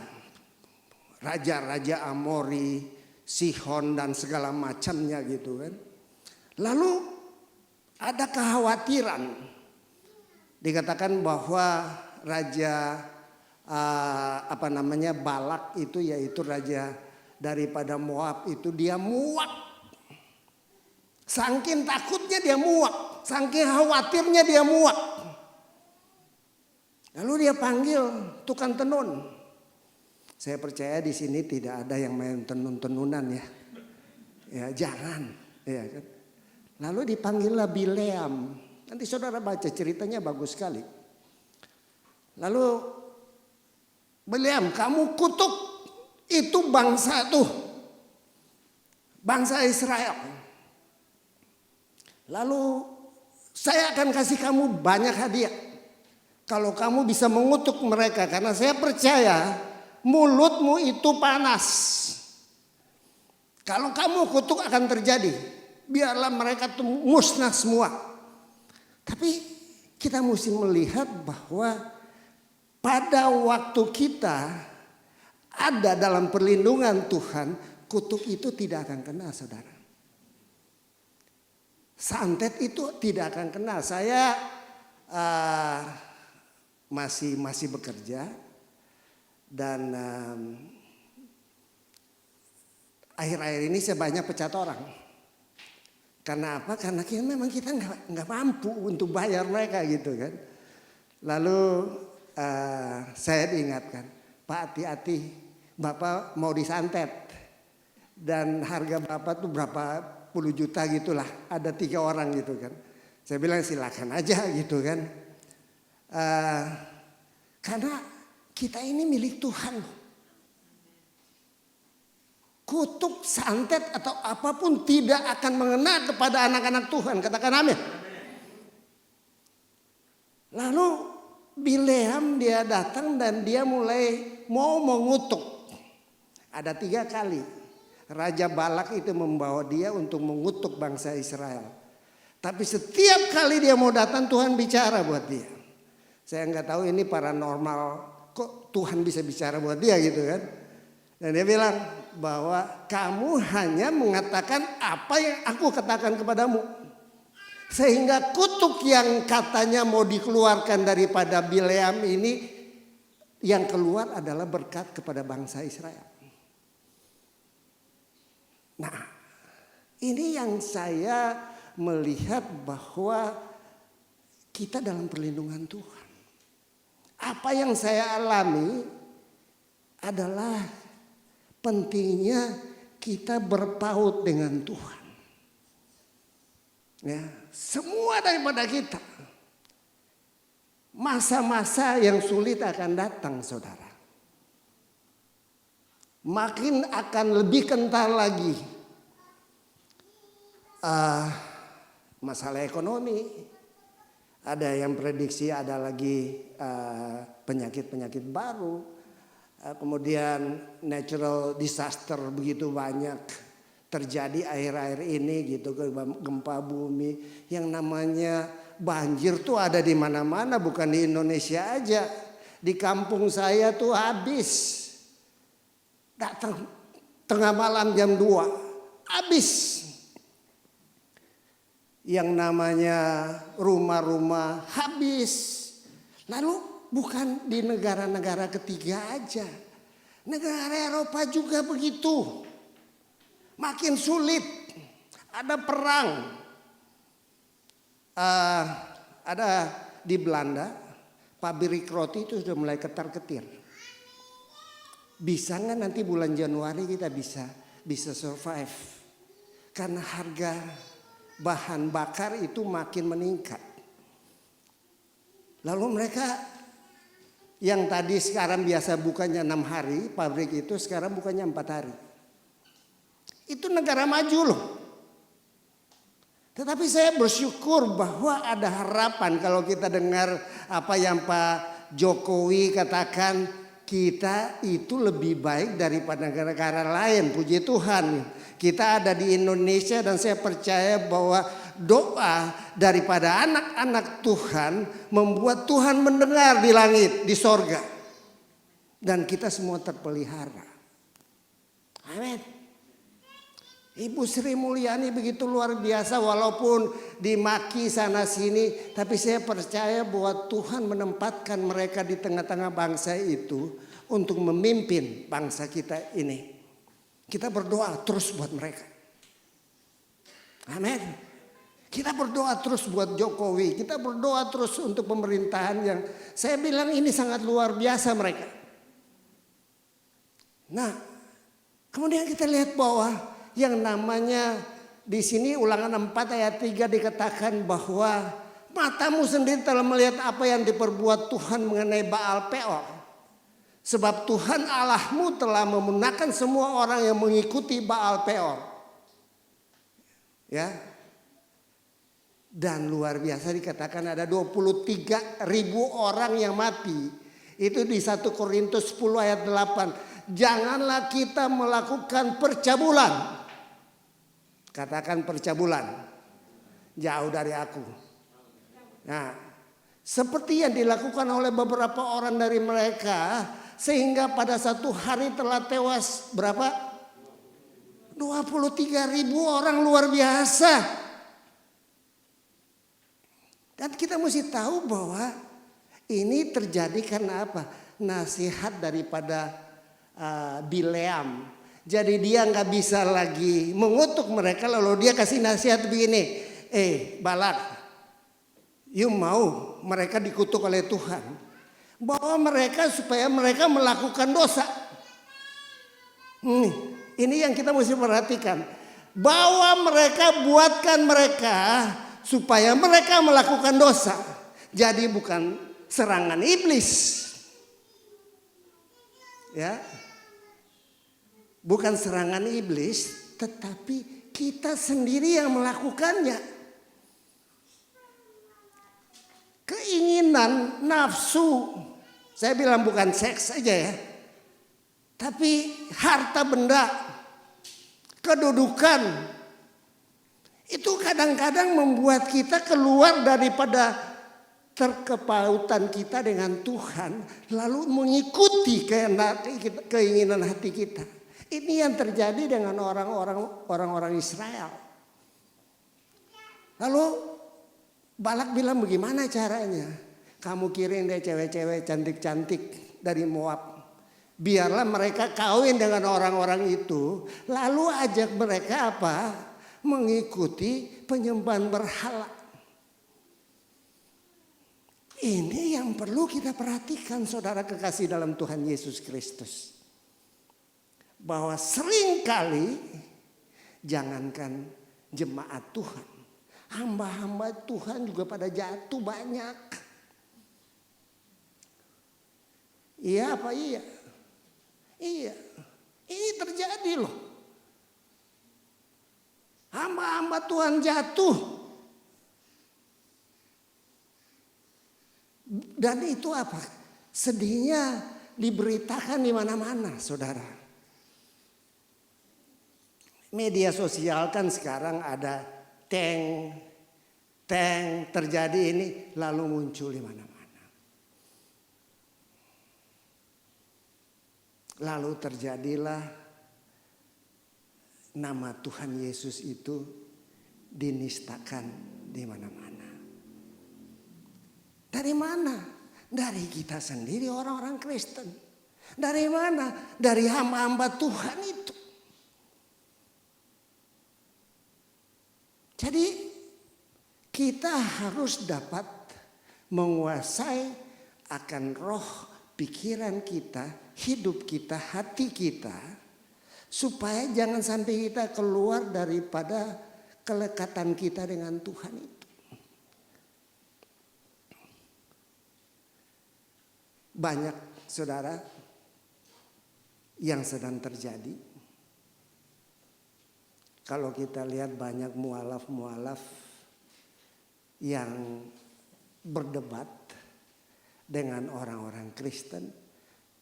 raja-raja Amori, Sihon dan segala macamnya gitu kan. Lalu ada kekhawatiran, dikatakan bahwa raja Balak itu, yaitu raja daripada Moab itu, dia muak. Saking takutnya dia muak, saking khawatirnya dia muak. Lalu dia panggil tukang tenun. Saya percaya di sini tidak ada yang main tenun-tenunan ya. Ya jangan. Ya kan? Lalu dipanggillah Bileam. Nanti saudara baca ceritanya bagus sekali. Lalu Bileam, kamu kutuk itu bangsa tuh. Bangsa Israel. Lalu saya akan kasih kamu banyak hadiah. Kalau kamu bisa mengutuk mereka. Karena saya percaya mulutmu itu panas. Kalau kamu kutuk akan terjadi. Biarlah mereka tuh musnah semua. Tapi kita mesti melihat bahwa pada waktu kita ada dalam perlindungan Tuhan, kutuk itu tidak akan kena, saudara. Santet itu tidak akan kena. Saya masih bekerja dan akhir-akhir ini saya banyak pecat orang. Karena apa? Karena memang kita nggak mampu untuk bayar mereka gitu kan. Lalu saya diingatkan, Pak hati-hati, Bapak mau disantet dan harga Bapak tuh berapa puluh juta gitulah, ada 3 orang gitu kan. Saya bilang silakan aja gitu kan. Karena kita ini milik Tuhan. Kutuk, santet atau apapun tidak akan mengena kepada anak-anak Tuhan. Katakan amin. Lalu Bileam dia datang dan dia mulai mau mengutuk. Ada 3 kali. Raja Balak itu membawa dia untuk mengutuk bangsa Israel. Tapi setiap kali dia mau datang Tuhan bicara buat dia. Saya nggak tahu ini paranormal, kok Tuhan bisa bicara buat dia gitu kan. Dan dia bilang bahwa kamu hanya mengatakan apa yang aku katakan kepadamu. Sehingga kutuk yang katanya mau dikeluarkan daripada Bileam ini, yang keluar adalah berkat kepada bangsa Israel. Nah, ini yang saya melihat bahwa kita dalam perlindungan Tuhan. Apa yang saya alami adalah pentingnya kita berpaut dengan Tuhan. Ya, semua daripada kita. Masa-masa yang sulit akan datang, saudara. Makin akan lebih kental lagi masalah ekonomi. Ada yang prediksi ada lagi penyakit-penyakit baru. Kemudian natural disaster begitu banyak terjadi akhir-akhir ini gitu, gempa bumi, yang namanya banjir tuh ada di mana-mana, bukan di Indonesia aja. Di kampung saya tuh habis. Datang tengah malam jam 2, habis. Yang namanya rumah-rumah habis. Lalu bukan di negara-negara ketiga aja. Negara Eropa juga begitu. Makin sulit, ada perang, ada di Belanda, pabrik roti itu sudah mulai ketar-ketir. Bisa nggak nanti bulan Januari kita bisa survive? Karena harga bahan bakar itu makin meningkat. Lalu mereka yang tadi sekarang biasa bukanya 6 hari, pabrik itu sekarang bukanya 4 hari. Itu negara maju loh. Tetapi saya bersyukur bahwa ada harapan kalau kita dengar apa yang Pak Jokowi katakan, kita itu lebih baik daripada negara-negara lain. Puji Tuhan. Kita ada di Indonesia dan saya percaya bahwa doa daripada anak-anak Tuhan membuat Tuhan mendengar di langit, di sorga. Dan kita semua terpelihara. Amin. Ibu Sri Mulyani begitu luar biasa, walaupun dimaki sana sini, tapi saya percaya bahwa Tuhan menempatkan mereka di tengah-tengah bangsa itu untuk memimpin bangsa kita ini. Kita berdoa terus buat mereka. Amin. Kita berdoa terus buat Jokowi, kita berdoa terus untuk pemerintahan yang saya bilang ini sangat luar biasa mereka. Nah, kemudian kita lihat bahwa yang namanya di sini Ulangan 4 ayat 3 dikatakan bahwa matamu sendiri telah melihat apa yang diperbuat Tuhan mengenai Baal Peor. Sebab Tuhan Allahmu telah memunahkan semua orang yang mengikuti Baal Peor. Ya. Dan luar biasa dikatakan ada 23.000 orang yang mati. Itu di 1 Korintus 10 ayat 8. Janganlah kita melakukan percabulan. Katakan percabulan. Jauh dari aku. Nah, seperti yang dilakukan oleh beberapa orang dari mereka, sehingga pada satu hari telah tewas berapa? 23.000 orang, luar biasa. Dan kita mesti tahu bahwa ini terjadi karena apa? Nasihat daripada Bileam. Jadi dia nggak bisa lagi mengutuk mereka, lalu dia kasih nasihat begini, Balak, you mau mereka dikutuk oleh Tuhan, bawa mereka supaya mereka melakukan dosa. Ini yang kita mesti perhatikan, bawa mereka, buatkan mereka supaya mereka melakukan dosa. Jadi bukan serangan iblis, ya. Bukan serangan iblis, tetapi kita sendiri yang melakukannya. Keinginan, nafsu, saya bilang bukan seks aja ya, tapi harta benda, kedudukan, itu kadang-kadang membuat kita keluar daripada terkepautan kita dengan Tuhan, lalu mengikuti keinginan hati kita. Ini yang terjadi dengan orang-orang Israel. Lalu Balak bilang, bagaimana caranya? Kamu kirim deh cewek-cewek cantik-cantik dari Moab. Biarlah mereka kawin dengan orang-orang itu. Lalu ajak mereka apa? Mengikuti penyembahan berhala. Ini yang perlu kita perhatikan, saudara kekasih dalam Tuhan Yesus Kristus. Bahwa seringkali, jangankan jemaat Tuhan, hamba-hamba Tuhan juga pada jatuh banyak. Iya apa iya? Iya, ini terjadi loh. Hamba-hamba Tuhan jatuh. Dan itu apa? Sedihnya diberitakan di mana-mana, saudara. Media sosial kan sekarang ada tank terjadi ini lalu muncul di mana-mana. Lalu terjadilah nama Tuhan Yesus itu dinistakan di mana-mana. Dari mana? Dari kita sendiri orang-orang Kristen. Dari mana? Dari hamba-hamba Tuhan itu. Jadi kita harus dapat menguasai akan roh pikiran kita, hidup kita, hati kita, supaya jangan sampai kita keluar daripada kelekatan kita dengan Tuhan itu. Banyak saudara yang sedang terjadi. Kalau kita lihat banyak mualaf-mualaf yang berdebat dengan orang-orang Kristen.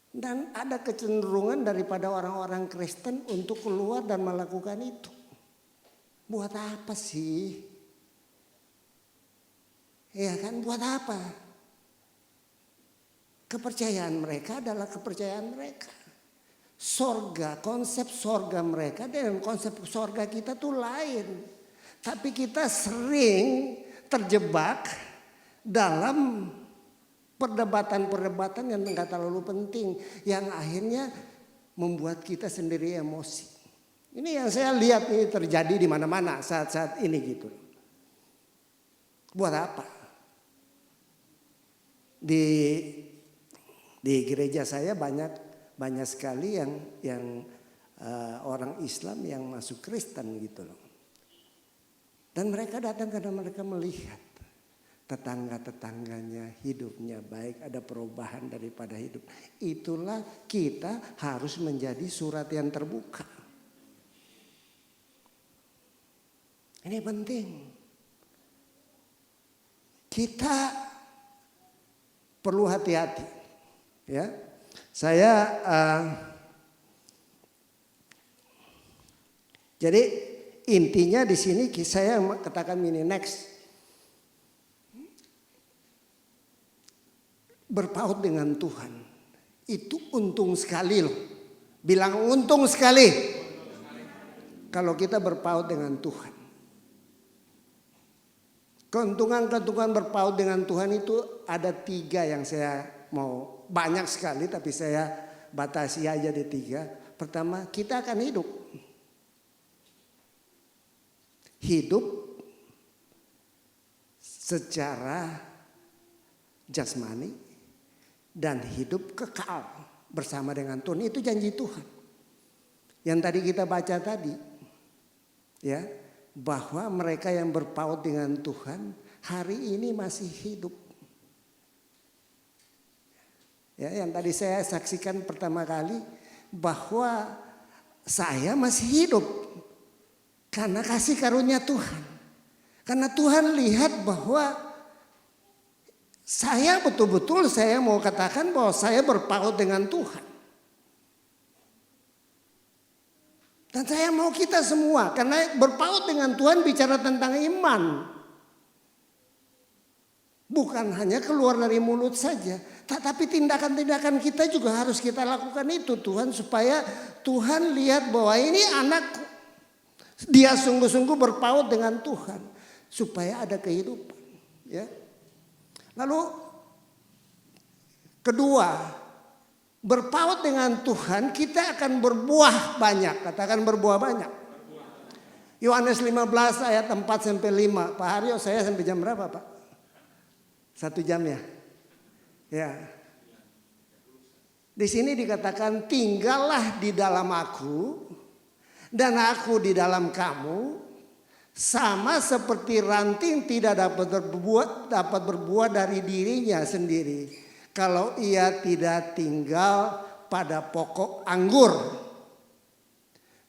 Dan ada kecenderungan daripada orang-orang Kristen untuk keluar dan melakukan itu. Buat apa sih? Ya kan, buat apa? Kepercayaan mereka adalah kepercayaan mereka. Sorga, konsep sorga mereka dengan konsep sorga kita tuh lain. Tapi kita sering terjebak dalam perdebatan-perdebatan yang enggak terlalu penting, yang akhirnya membuat kita sendiri emosi. Ini yang saya lihat ini terjadi di mana-mana saat-saat ini gitu. Buat apa? Di gereja saya banyak sekali yang orang Islam yang masuk Kristen gitu loh. Dan mereka datang karena mereka melihat tetangga-tetangganya hidupnya baik, ada perubahan daripada hidup. Itulah kita harus menjadi surat yang terbuka. Ini penting. Kita perlu hati-hati. Ya, saya jadi intinya di sini saya katakan ini next. Berpaut dengan Tuhan itu untung sekali loh. Bilang untung sekali. Kalau kita berpaut dengan Tuhan. Keuntungan-keuntungan berpaut dengan Tuhan itu ada 3 yang saya mau, banyak sekali tapi saya batasi aja di 3. Pertama, kita akan hidup. Hidup secara jasmani dan hidup kekal bersama dengan Tuhan. Itu janji Tuhan. Yang tadi kita baca tadi. Ya, bahwa mereka yang berpaut dengan Tuhan hari ini masih hidup. Ya, yang tadi saya saksikan pertama kali bahwa saya masih hidup karena kasih karunia Tuhan. Karena Tuhan lihat bahwa saya betul-betul saya mau katakan bahwa saya berpaut dengan Tuhan. Dan saya mau kita semua, karena berpaut dengan Tuhan bicara tentang iman. Bukan hanya keluar dari mulut saja, tapi tindakan-tindakan kita juga harus kita lakukan itu Tuhan, supaya Tuhan lihat bahwa ini anakku, dia sungguh-sungguh berpaut dengan Tuhan, supaya ada kehidupan. Ya. Lalu kedua, berpaut dengan Tuhan kita akan berbuah banyak, katakan berbuah banyak. Yohanes 15 ayat 4 sampai 5. Pak Haryo, saya sampai jam berapa Pak? 1 jam ya. Ya. Di sini dikatakan tinggallah di dalam aku dan aku di dalam kamu, sama seperti ranting tidak dapat berbuah dari dirinya sendiri kalau ia tidak tinggal pada pokok anggur.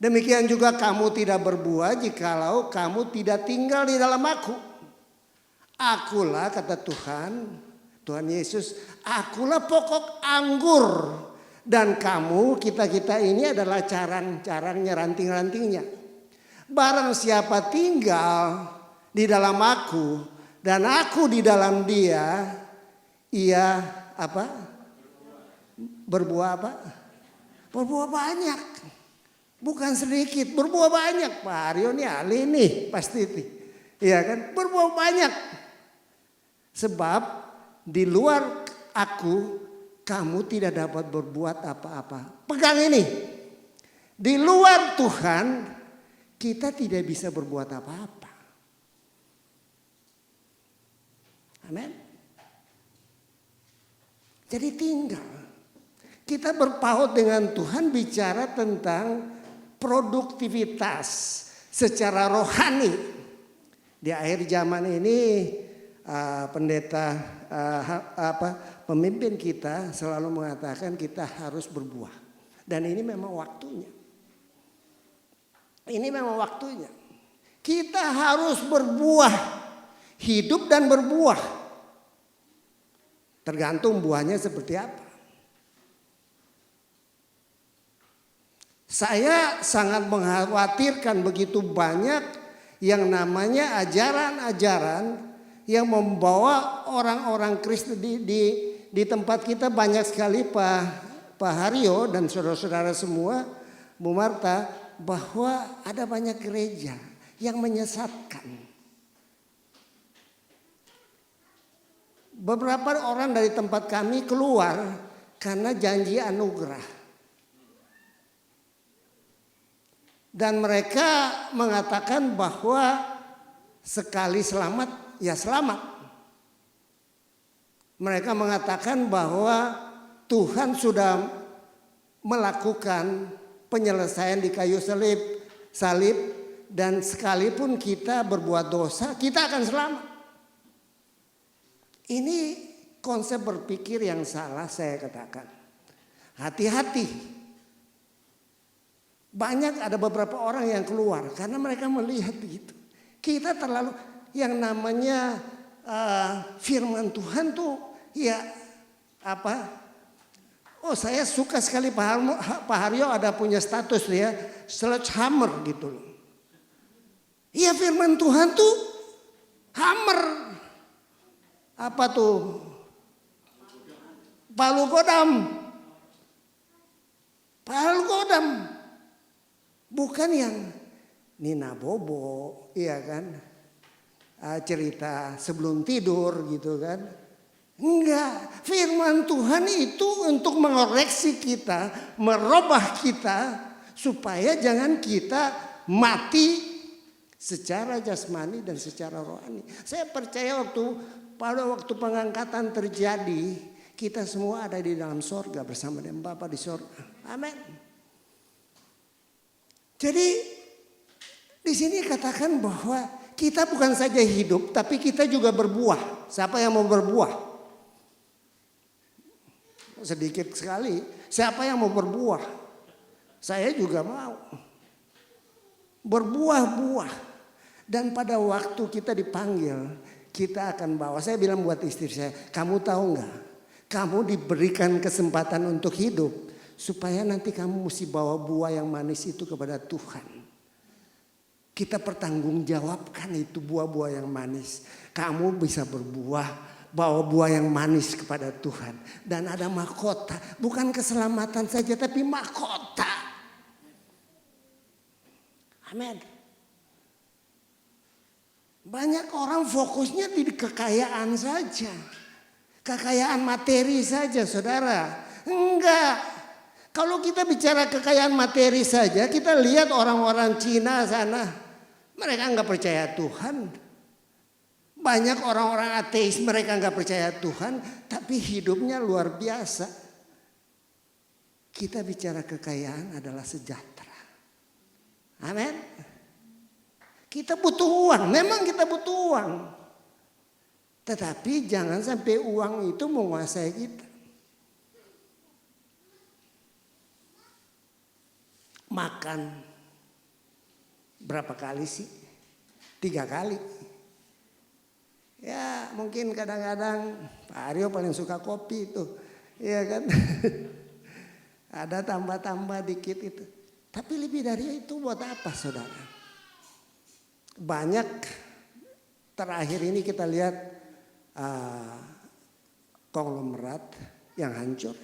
Demikian juga kamu tidak berbuah jikalau kamu tidak tinggal di dalam aku. Akulah, kata Tuhan Yesus, akulah pokok anggur. Dan kamu, kita ini adalah carang-carangnya, ranting-rantingnya. Barang siapa tinggal di dalam aku dan aku di dalam dia, ia apa? Berbuah apa? Berbuah banyak. Bukan sedikit, berbuah banyak. Pak Aryo ini ahli nih, pasti nih. Iya kan? Berbuah banyak. Sebab di luar aku kamu tidak dapat berbuat apa-apa. Pegang ini. Di luar Tuhan kita tidak bisa berbuat apa-apa. Amin. Jadi tinggal. Kita berpaut dengan Tuhan bicara tentang produktivitas secara rohani. Di akhir zaman ini pendeta pemimpin kita selalu mengatakan kita harus berbuah, dan ini memang waktunya. Ini memang waktunya. Kita harus berbuah, hidup dan berbuah. Tergantung buahnya seperti apa. Saya sangat mengkhawatirkan begitu banyak yang namanya ajaran-ajaran yang membawa orang-orang Kristen di tempat kita banyak sekali Pak Haryo dan saudara-saudara semua, Bu Marta, bahwa ada banyak gereja yang menyesatkan. Beberapa orang dari tempat kami keluar karena janji anugerah. Dan mereka mengatakan bahwa sekali selamat ya selamat. Mereka mengatakan bahwa Tuhan sudah melakukan penyelesaian di kayu salib dan sekalipun kita berbuat dosa kita akan selamat. Ini konsep berpikir yang salah, saya katakan. Hati-hati. Banyak ada beberapa orang yang keluar karena mereka melihat begitu. Kita terlalu yang namanya firman Tuhan tuh ya apa? Oh, saya suka sekali Pak Haryo ada punya status ya, sledgehammer gitu loh. Iya, firman Tuhan tuh hammer. Apa tuh? Palu godam. Palu godam. Bukan yang Nina Bobo, iya kan? Cerita sebelum tidur gitu kan. Enggak, firman Tuhan itu untuk mengoreksi kita, merubah kita supaya jangan kita mati secara jasmani dan secara rohani. Saya percaya pada waktu pengangkatan terjadi, kita semua ada di dalam sorga bersama dengan Bapa di sorga. Amin. Jadi di sini katakan bahwa kita bukan saja hidup, tapi kita juga berbuah. Siapa yang mau berbuah? Sedikit sekali. Siapa yang mau berbuah? Saya juga mau. Berbuah-buah. Dan pada waktu kita dipanggil, kita akan bawa. Saya bilang buat istri saya, kamu tahu nggak? Kamu diberikan kesempatan untuk hidup. Supaya nanti kamu mesti bawa buah yang manis itu kepada Tuhan. Kita pertanggungjawabkan itu buah-buah yang manis. Kamu bisa berbuah bawa buah yang manis kepada Tuhan. Dan ada mahkota, bukan keselamatan saja tapi mahkota. Amin. Banyak orang fokusnya di kekayaan saja. Kekayaan materi saja, saudara. Enggak. Kalau kita bicara kekayaan materi saja, kita lihat orang-orang Cina sana. Mereka enggak percaya Tuhan. Banyak orang-orang ateis, mereka enggak percaya Tuhan. Tapi hidupnya luar biasa. Kita bicara kekayaan adalah sejahtera. Amin. Kita butuh uang, memang kita butuh uang. Tetapi jangan sampai uang itu menguasai kita. Makan berapa kali sih? 3 kali. Ya mungkin kadang-kadang Pak Aryo paling suka kopi itu. Iya kan? Ada tambah-tambah dikit itu. Tapi lebih dari itu buat apa saudara? Banyak terakhir ini kita lihat konglomerat yang hancur.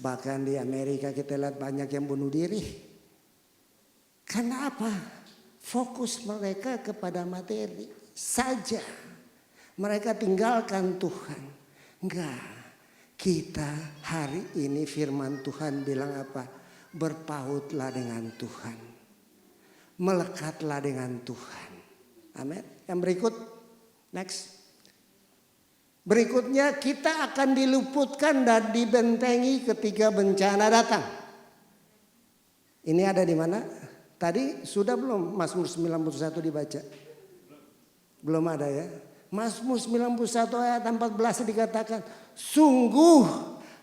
Bahkan di Amerika kita lihat banyak yang bunuh diri. Karena apa? Fokus mereka kepada materi saja. Mereka tinggalkan Tuhan. Enggak. Kita hari ini firman Tuhan bilang apa? Berpautlah dengan Tuhan. Melekatlah dengan Tuhan. Amin. Yang berikut. Next. Berikutnya kita akan diluputkan dan dibentengi ketika bencana datang. Ini ada di mana? Tadi sudah belum Mazmur 91 dibaca? Belum ada ya. Mazmur 91 ayat 14 dikatakan, sungguh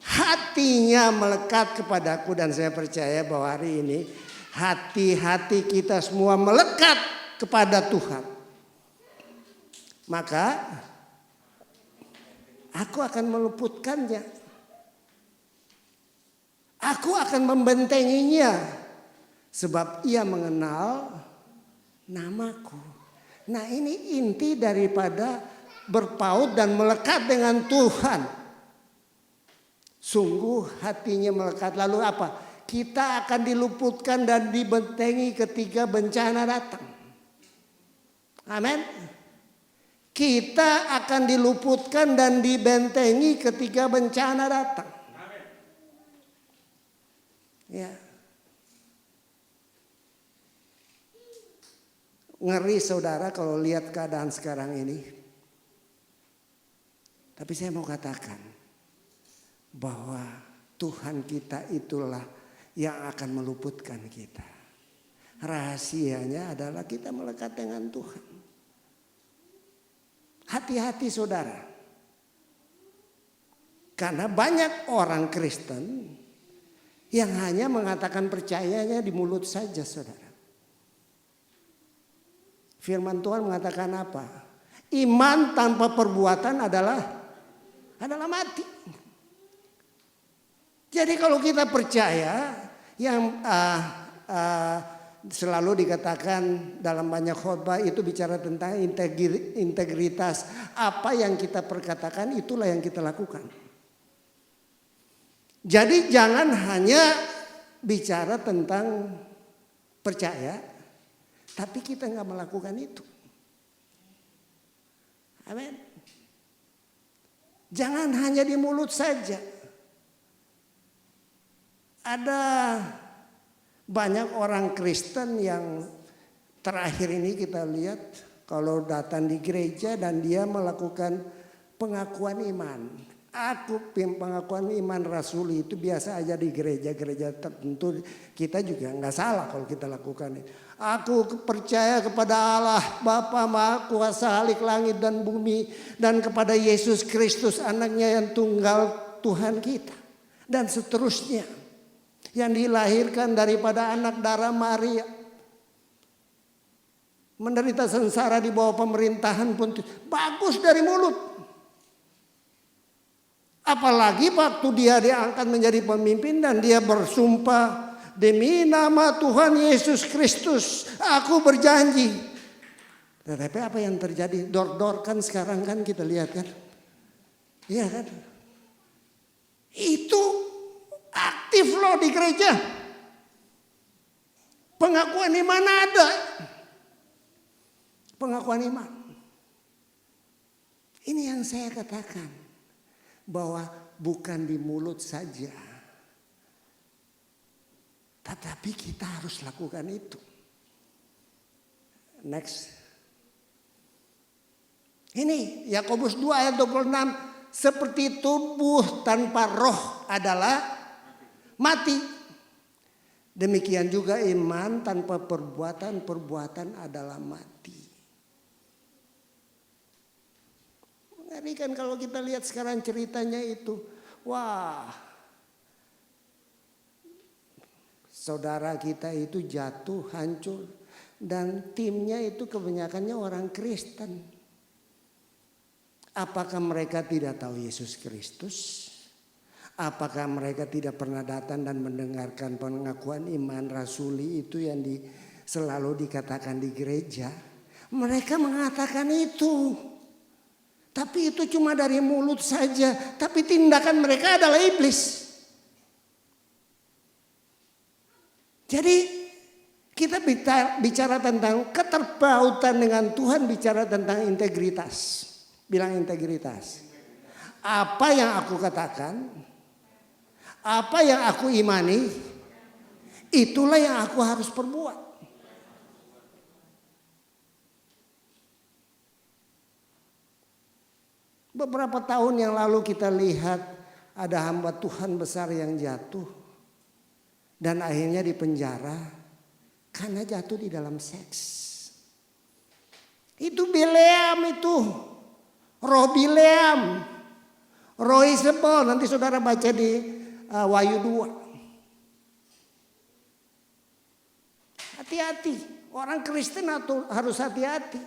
hatinya melekat kepadaku. Dan saya percaya bahwa hari ini hati-hati kita semua melekat kepada Tuhan. Maka aku akan meluputkannya. Aku akan membentenginya. Sebab ia mengenal namaku. Nah ini inti daripada berpaut dan melekat dengan Tuhan. Sungguh hatinya melekat. Lalu apa? Kita akan diluputkan dan dibentengi ketika bencana datang. Amin. Kita akan diluputkan dan dibentengi ketika bencana datang. Ya. Ngeri saudara kalau lihat keadaan sekarang ini. Tapi saya mau katakan bahwa Tuhan kita itulah yang akan meluputkan kita. Rahasianya adalah kita melekat dengan Tuhan. Hati-hati saudara. Karena banyak orang Kristen yang hanya mengatakan percayanya di mulut saja saudara. Firman Tuhan mengatakan apa? Iman tanpa perbuatan adalah mati. Jadi kalau kita percaya yang selalu dikatakan dalam banyak khotbah itu bicara tentang integritas. Apa yang kita perkatakan itulah yang kita lakukan. Jadi jangan hanya bicara tentang percaya. Tapi kita nggak melakukan itu. Amin. Jangan hanya di mulut saja. Ada banyak orang Kristen yang terakhir ini kita lihat kalau datang di gereja dan dia melakukan pengakuan iman. Pengakuan iman rasuli itu biasa aja di gereja-gereja tertentu. Kita juga nggak salah kalau kita lakukan itu. Aku percaya kepada Allah Bapa Maha Kuasa Halik langit dan bumi. Dan kepada Yesus Kristus anaknya yang tunggal Tuhan kita. Dan seterusnya. Yang dilahirkan daripada anak darah Maria. Menderita sengsara di bawah pemerintahan pun bagus dari mulut. Apalagi waktu dia diangkat menjadi pemimpin dan dia bersumpah. Demi nama Tuhan Yesus Kristus aku berjanji. Tetapi apa yang terjadi? Dor-dor kan sekarang kan kita lihat kan. Iya kan? Itu aktif loh di gereja. Pengakuan iman ada. Pengakuan iman. Ini yang saya katakan. Bahwa bukan di mulut saja. Tetapi kita harus lakukan itu. Next. Ini Yakobus 2 ayat 26. Seperti tubuh tanpa roh adalah mati. Demikian juga iman tanpa perbuatan adalah mati. Mengerikan kalau kita lihat sekarang ceritanya itu. Wah. Saudara kita itu jatuh, hancur. Dan timnya itu kebanyakannya orang Kristen. Apakah mereka tidak tahu Yesus Kristus? Apakah mereka tidak pernah datang dan mendengarkan pengakuan iman rasuli itu yang selalu dikatakan di gereja? Mereka mengatakan itu. Tapi itu cuma dari mulut saja. Tapi tindakan mereka adalah iblis. Jadi kita bicara tentang keterpautan dengan Tuhan, bicara tentang integritas. Bilang integritas. Apa yang aku katakan, apa yang aku imani, itulah yang aku harus perbuat. Beberapa tahun yang lalu kita lihat ada hamba Tuhan besar yang jatuh. Dan akhirnya dipenjara karena jatuh di dalam seks. Itu Bileam itu. Roh Bileam, roh Isabel, nanti saudara baca di Wahyu 2. Hati-hati, orang Kristen harus hati-hati.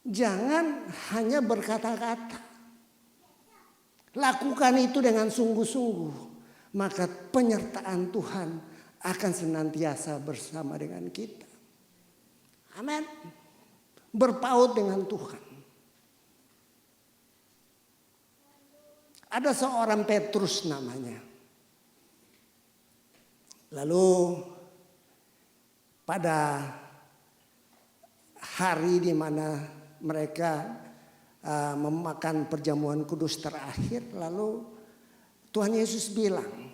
Jangan hanya berkata-kata. Lakukan itu dengan sungguh-sungguh, maka penyertaan Tuhan akan senantiasa bersama dengan kita. Amin. Berpaut dengan Tuhan. Ada seorang Petrus namanya. Lalu pada hari di mana mereka memakan perjamuan kudus terakhir, lalu Tuhan Yesus bilang,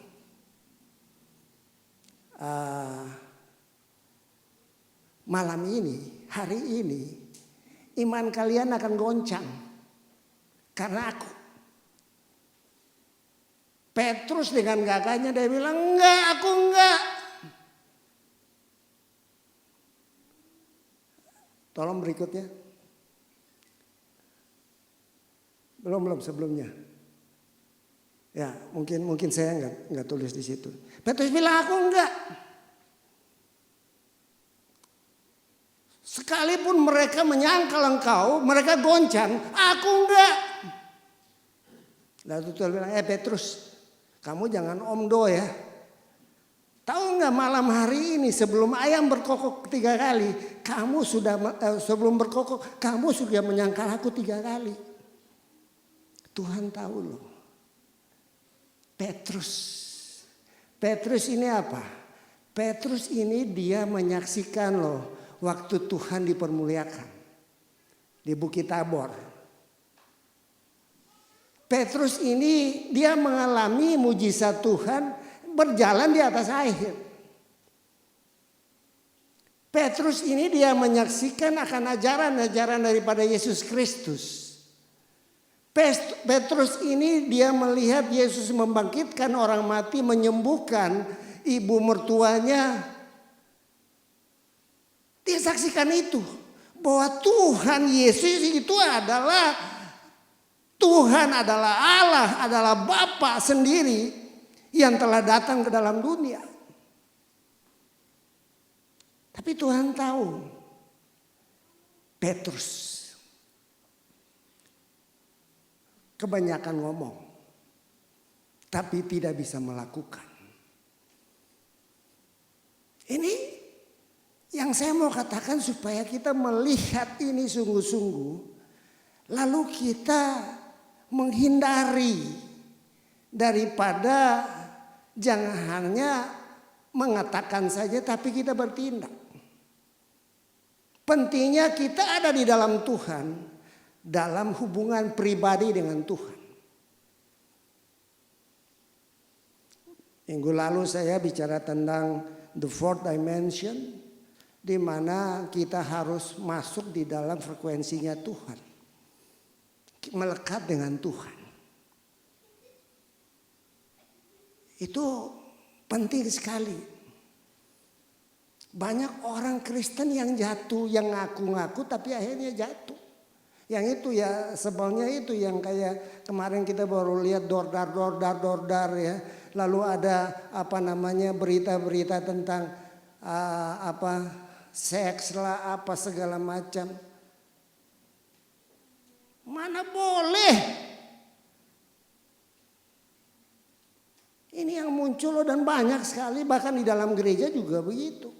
malam ini, hari ini, iman kalian akan goncang karena aku. Petrus dengan gagahnya dia bilang, enggak, aku enggak. Tolong berikutnya. Belum sebelumnya. Ya, mungkin saya enggak tulis di situ. Petrus bilang, aku enggak. Sekalipun mereka menyangkal engkau, mereka goncang, aku enggak. Lalu Tuhan bilang, Petrus, kamu jangan omdo ya. Tahu nggak malam hari ini sebelum ayam berkokok 3 kali, kamu sudah sebelum berkokok kamu sudah menyangkal aku 3 kali. Tuhan tahu loh. Petrus ini apa? Petrus ini dia menyaksikan loh waktu Tuhan dipermuliakan di Bukit Tabor. Petrus ini dia mengalami mujizat Tuhan berjalan di atas air. Petrus ini dia menyaksikan akan ajaran-ajaran daripada Yesus Kristus. Petrus ini dia melihat Yesus membangkitkan orang mati, menyembuhkan ibu mertuanya. Dia saksikan itu. Bahwa Tuhan Yesus itu adalah Tuhan, adalah Allah, adalah Bapa sendiri yang telah datang ke dalam dunia. Tapi Tuhan tahu Petrus kebanyakan ngomong, tapi tidak bisa melakukan. Ini yang saya mau katakan supaya kita melihat ini sungguh-sungguh. Lalu kita menghindari daripada jangan hanya mengatakan saja tapi kita bertindak. Pentingnya kita ada di dalam Tuhan, dalam hubungan pribadi dengan Tuhan. Minggu lalu saya bicara tentang the fourth dimension, di mana kita harus masuk di dalam frekuensinya Tuhan, melekat dengan Tuhan. Itu penting sekali. Banyak orang Kristen yang jatuh, yang ngaku-ngaku tapi akhirnya jatuh. Yang itu ya sebelnya itu yang kayak kemarin kita baru lihat dordar ya. Lalu ada berita-berita tentang seks lah apa segala macam. Mana boleh. Ini yang muncul dan banyak sekali, bahkan di dalam gereja juga begitu.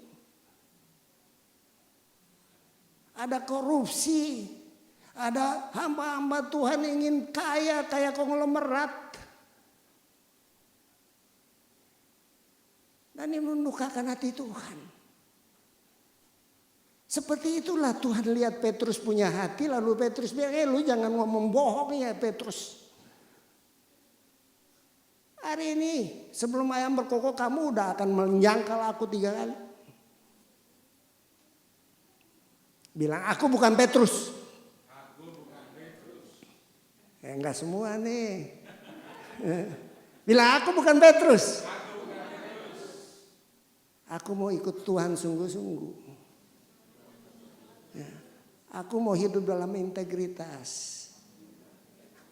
Ada korupsi, ada hamba-hamba Tuhan ingin kaya kayak konglomerat. Dan ini mendukakan hati Tuhan. Seperti itulah Tuhan lihat Petrus punya hati, lalu Petrus bilang, lu jangan ngomong bohong ya Petrus. Hari ini sebelum ayam berkokok kamu udah akan menyangkal aku 3 kali. Bilang aku bukan Petrus. Enggak semua nih. Bilang aku bukan Petrus. Aku mau ikut Tuhan sungguh-sungguh. Ya. Aku mau hidup dalam integritas.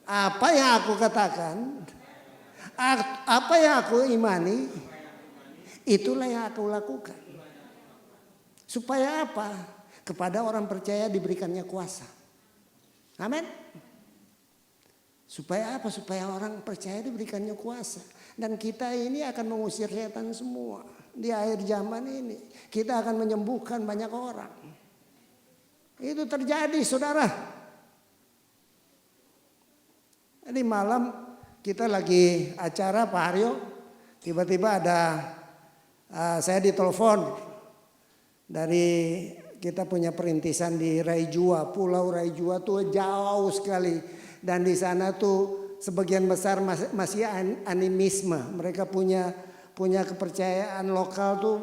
Apa yang aku katakan, apa yang aku imani, itulah yang aku lakukan. Supaya apa? Kepada orang percaya diberikannya kuasa. Amin. Supaya apa? Supaya orang percaya diberikannya kuasa. Dan kita ini akan mengusir setan semua. Di akhir zaman ini kita akan menyembuhkan banyak orang. Itu terjadi saudara. Di malam kita lagi acara Pak Haryo. Tiba-tiba ada saya ditelepon dari kita punya perintisan di Raijua, Pulau Raijua tuh jauh sekali. Dan di sana tuh sebagian besar masih animisme. Mereka punya kepercayaan lokal tuh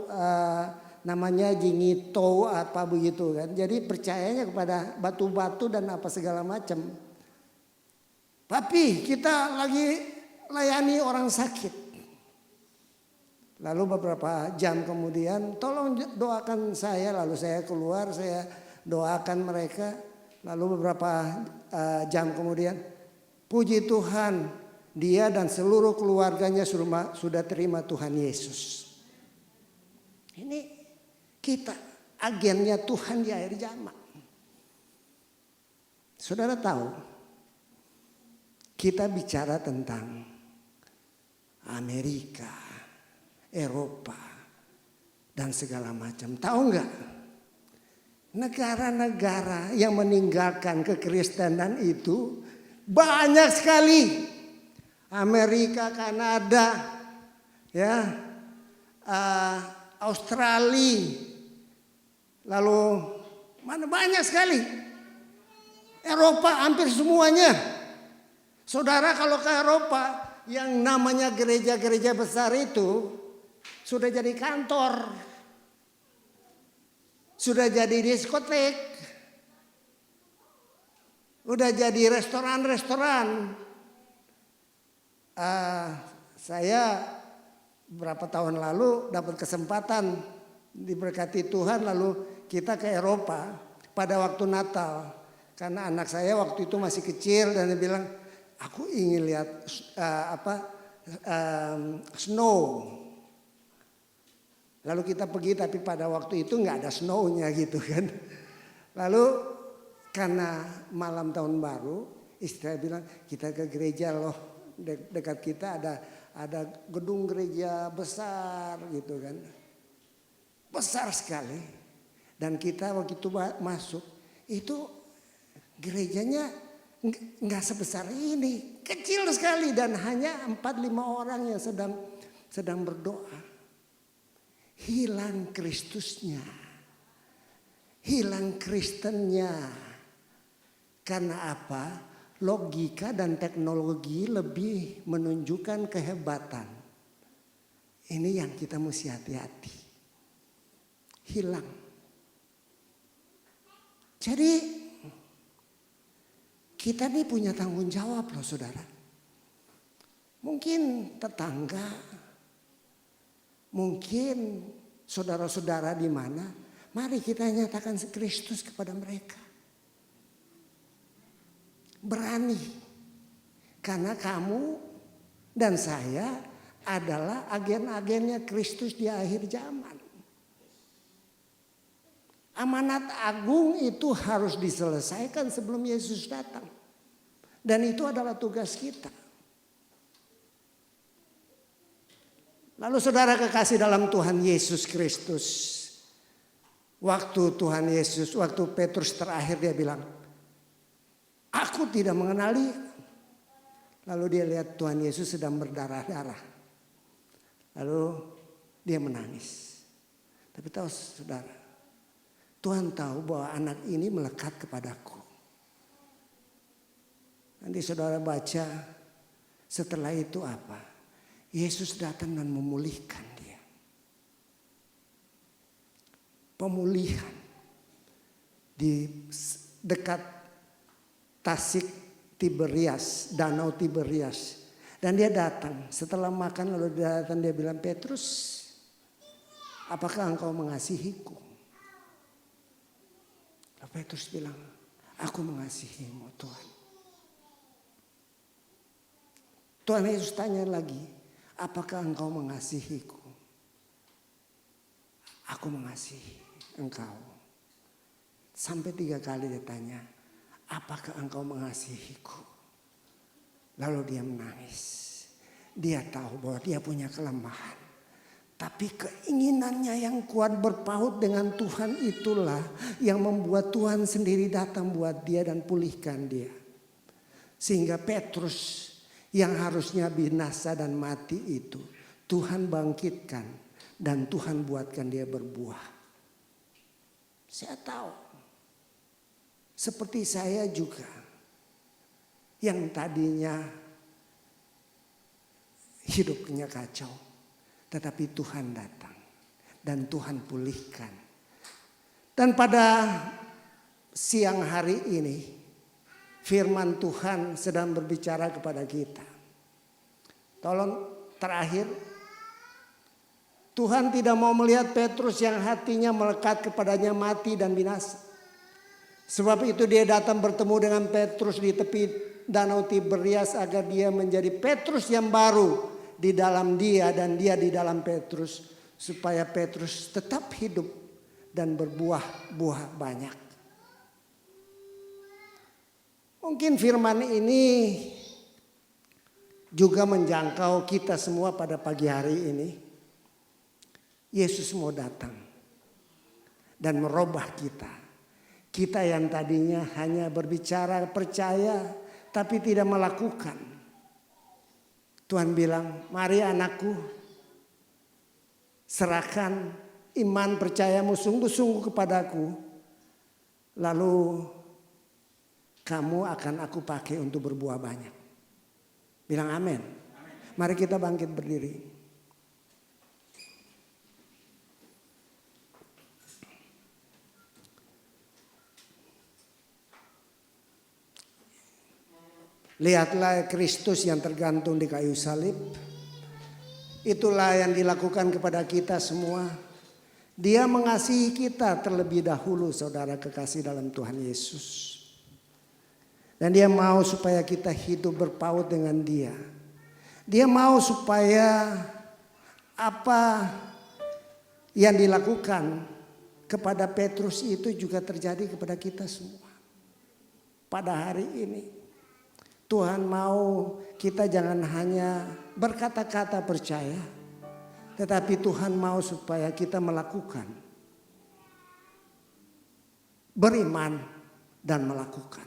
namanya jingito apa begitu kan. Jadi percayanya kepada batu-batu dan apa segala macam. Tapi kita lagi layani orang sakit. Lalu beberapa jam kemudian tolong doakan saya, lalu saya keluar saya doakan mereka. Lalu beberapa jam kemudian puji Tuhan dia dan seluruh keluarganya sudah terima Tuhan Yesus. Ini kita agennya Tuhan di akhir zaman. Saudara tahu kita bicara tentang Amerika, Eropa, dan segala macam. Tahu enggak? Negara-negara yang meninggalkan kekristenan itu banyak sekali. Amerika, Kanada, ya, Australia, lalu mana banyak sekali. Eropa hampir semuanya. Saudara kalau ke Eropa yang namanya gereja-gereja besar itu sudah jadi kantor, sudah jadi diskotek, udah jadi restoran-restoran. Saya berapa tahun lalu dapat kesempatan diberkati Tuhan, lalu kita ke Eropa pada waktu Natal. Karena anak saya waktu itu masih kecil dan dia bilang, aku ingin lihat snow. Lalu kita pergi tapi pada waktu itu nggak ada snow-nya gitu kan. Lalu karena malam tahun baru istri bilang kita ke gereja loh, dekat kita ada gedung gereja besar gitu kan. Besar sekali. Dan kita waktu itu masuk itu gerejanya nggak sebesar ini, kecil sekali dan hanya 4-5 orang yang sedang berdoa. Hilang Kristusnya, hilang Kristennya. Karena apa? Logika dan teknologi lebih menunjukkan kehebatan. Ini yang kita mesti hati-hati. Hilang. Jadi kita nih punya tanggung jawab loh saudara. Mungkin tetangga, mungkin saudara-saudara di mana, mari kita nyatakan Kristus kepada mereka. Berani. Karena kamu dan saya adalah agen-agennya Kristus di akhir zaman. Amanat agung itu harus diselesaikan sebelum Yesus datang. Dan itu adalah tugas kita. Lalu saudara kekasih dalam Tuhan Yesus Kristus. Waktu Tuhan Yesus, waktu Petrus terakhir dia bilang, aku tidak mengenali. Lalu dia lihat Tuhan Yesus sedang berdarah-darah. Lalu dia menangis. Tapi tahu saudara, Tuhan tahu bahwa anak ini melekat kepadaku. Nanti saudara baca setelah itu apa? Yesus datang dan memulihkan dia. Pemulihan di dekat Tasik Tiberias, Danau Tiberias. Dan dia datang, setelah makan lalu dia datang, dia bilang, Petrus, apakah engkau mengasihiku? Lalu Petrus bilang, aku mengasihimu Tuhan. Tuhan Yesus tanya lagi, apakah engkau mengasihiku? Aku mengasihi engkau. Sampai 3 kali dia tanya, apakah engkau mengasihiku? Lalu dia menangis. Dia tahu bahwa dia punya kelemahan. Tapi keinginannya yang kuat berpaut dengan Tuhan itulah yang membuat Tuhan sendiri datang buat dia dan pulihkan dia. Sehingga Petrus yang harusnya binasa dan mati itu Tuhan bangkitkan dan Tuhan buatkan dia berbuah. Saya tahu. Seperti saya juga yang tadinya hidupnya kacau, tetapi Tuhan datang dan Tuhan pulihkan. Dan pada siang hari ini firman Tuhan sedang berbicara kepada kita. Tolong terakhir, Tuhan tidak mau melihat Petrus yang hatinya melekat kepadanya mati dan binasa. Sebab itu dia datang bertemu dengan Petrus di tepi Danau Tiberias agar dia menjadi Petrus yang baru di dalam dia dan dia di dalam Petrus. Supaya Petrus tetap hidup dan berbuah-buah banyak. Mungkin firman ini juga menjangkau kita semua pada pagi hari ini. Yesus mau datang dan merubah kita. Kita yang tadinya hanya berbicara percaya tapi tidak melakukan. Tuhan bilang, mari anakku, serahkan iman percayamu sungguh-sungguh kepadaku. Lalu kamu akan aku pakai untuk berbuah banyak. Bilang amin. Mari kita bangkit berdiri. Lihatlah Kristus yang tergantung di kayu salib. Itulah yang dilakukan kepada kita semua. Dia mengasihi kita terlebih dahulu, saudara kekasih dalam Tuhan Yesus. Dan dia mau supaya kita hidup berpaut dengan dia. Dia mau supaya apa yang dilakukan kepada Petrus itu juga terjadi kepada kita semua. Pada hari ini Tuhan mau kita jangan hanya berkata-kata percaya, tetapi Tuhan mau supaya kita melakukan, beriman dan melakukan.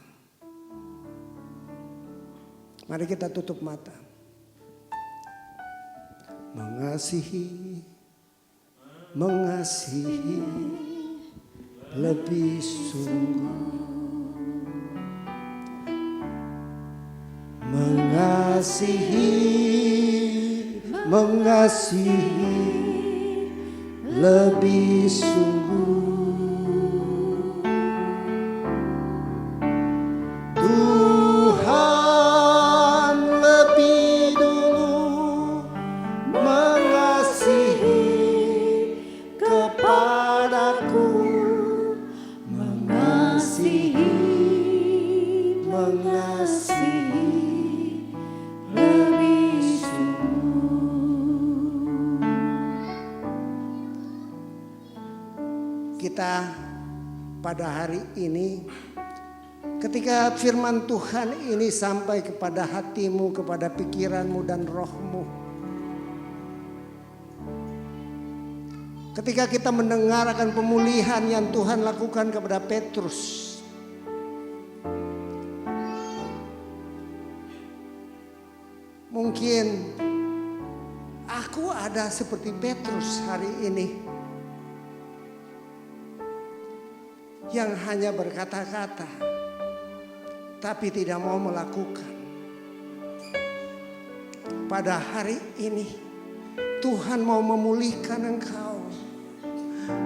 Mari kita tutup mata. Mengasihi, mengasihi lebih sungguh. Mengasihi, mengasihi lebih sungguh. Tuhan lebih dulu mengasihi kepadaku. Mengasihi, mengasihi lebih sungguh. Kita pada hari ini, ketika firman Tuhan ini sampai kepada hatimu, kepada pikiranmu dan rohmu, ketika kita mendengarkan pemulihan yang Tuhan lakukan kepada Petrus, mungkin aku ada seperti Petrus hari ini, yang hanya berkata-kata tapi tidak mau melakukan. Pada hari ini Tuhan mau memulihkan engkau,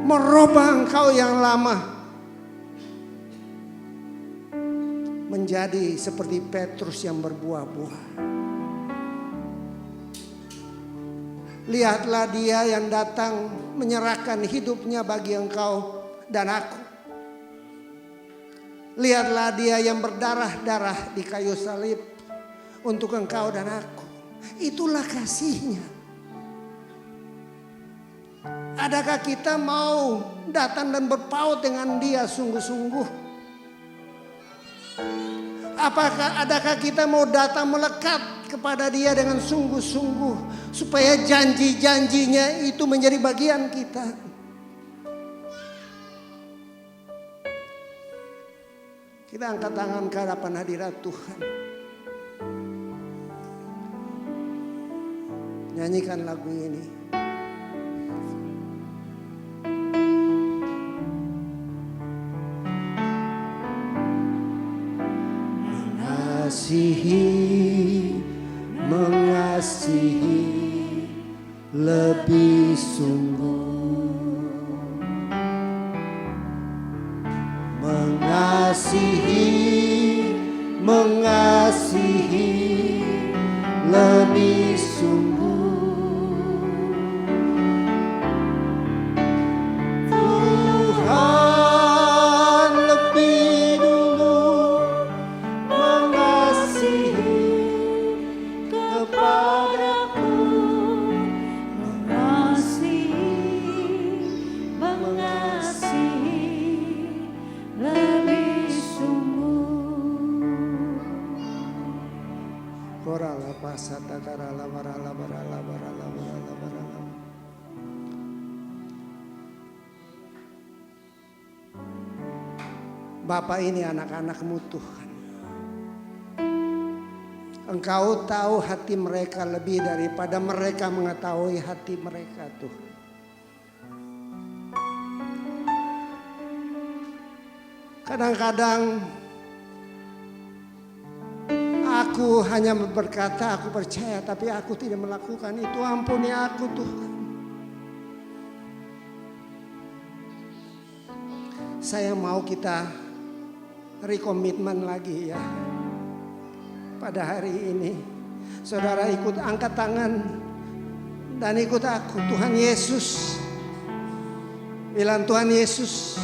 merubah engkau yang lama menjadi seperti Petrus yang berbuah-buah. Lihatlah dia yang datang menyerahkan hidupnya bagi engkau dan aku. Lihatlah dia yang berdarah-darah di kayu salib untuk engkau dan aku. Itulah kasihnya. Adakah kita mau datang dan berpaut dengan dia sungguh-sungguh? Adakah kita mau datang melekat kepada dia dengan sungguh-sungguh, supaya janji-janjinya itu menjadi bagian kita? Kita angkat tangan ke hadapan hadirat Tuhan. Nyanyikan lagu ini. Mengasihi, mengasihi lebih sungguh. Mengasihi, mengasihi lebih sungguh. Tuhan lebih dulu mengasihi kepadaku. Mengasihi, mengasihi lebih sungguh. Korala pasata karala barala barala barala barala barala. Bapa, ini anak-anak-Mu Tuhan. Engkau tahu hati mereka lebih daripada mereka mengetahui hati mereka, Tuhan. Kadang-kadang aku hanya berkata aku percaya, tapi aku tidak melakukan itu. Ampuni aku, Tuhan. Saya mau kita rekomitmen lagi ya. Pada hari ini saudara ikut angkat tangan dan ikut aku. Tuhan Yesus, bilang Tuhan Yesus,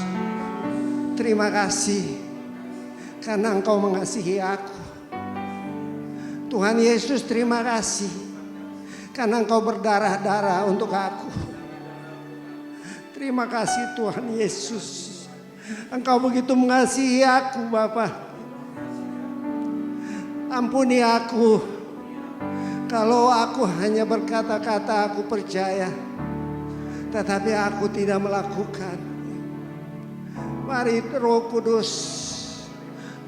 terima kasih karena Engkau mengasihi aku. Tuhan Yesus, terima kasih karena Engkau berdarah-darah untuk aku. Terima kasih Tuhan Yesus, Engkau begitu mengasihi aku Bapa. Ampuni aku kalau aku hanya berkata-kata aku percaya, tetapi aku tidak melakukan. Mari Roh Kudus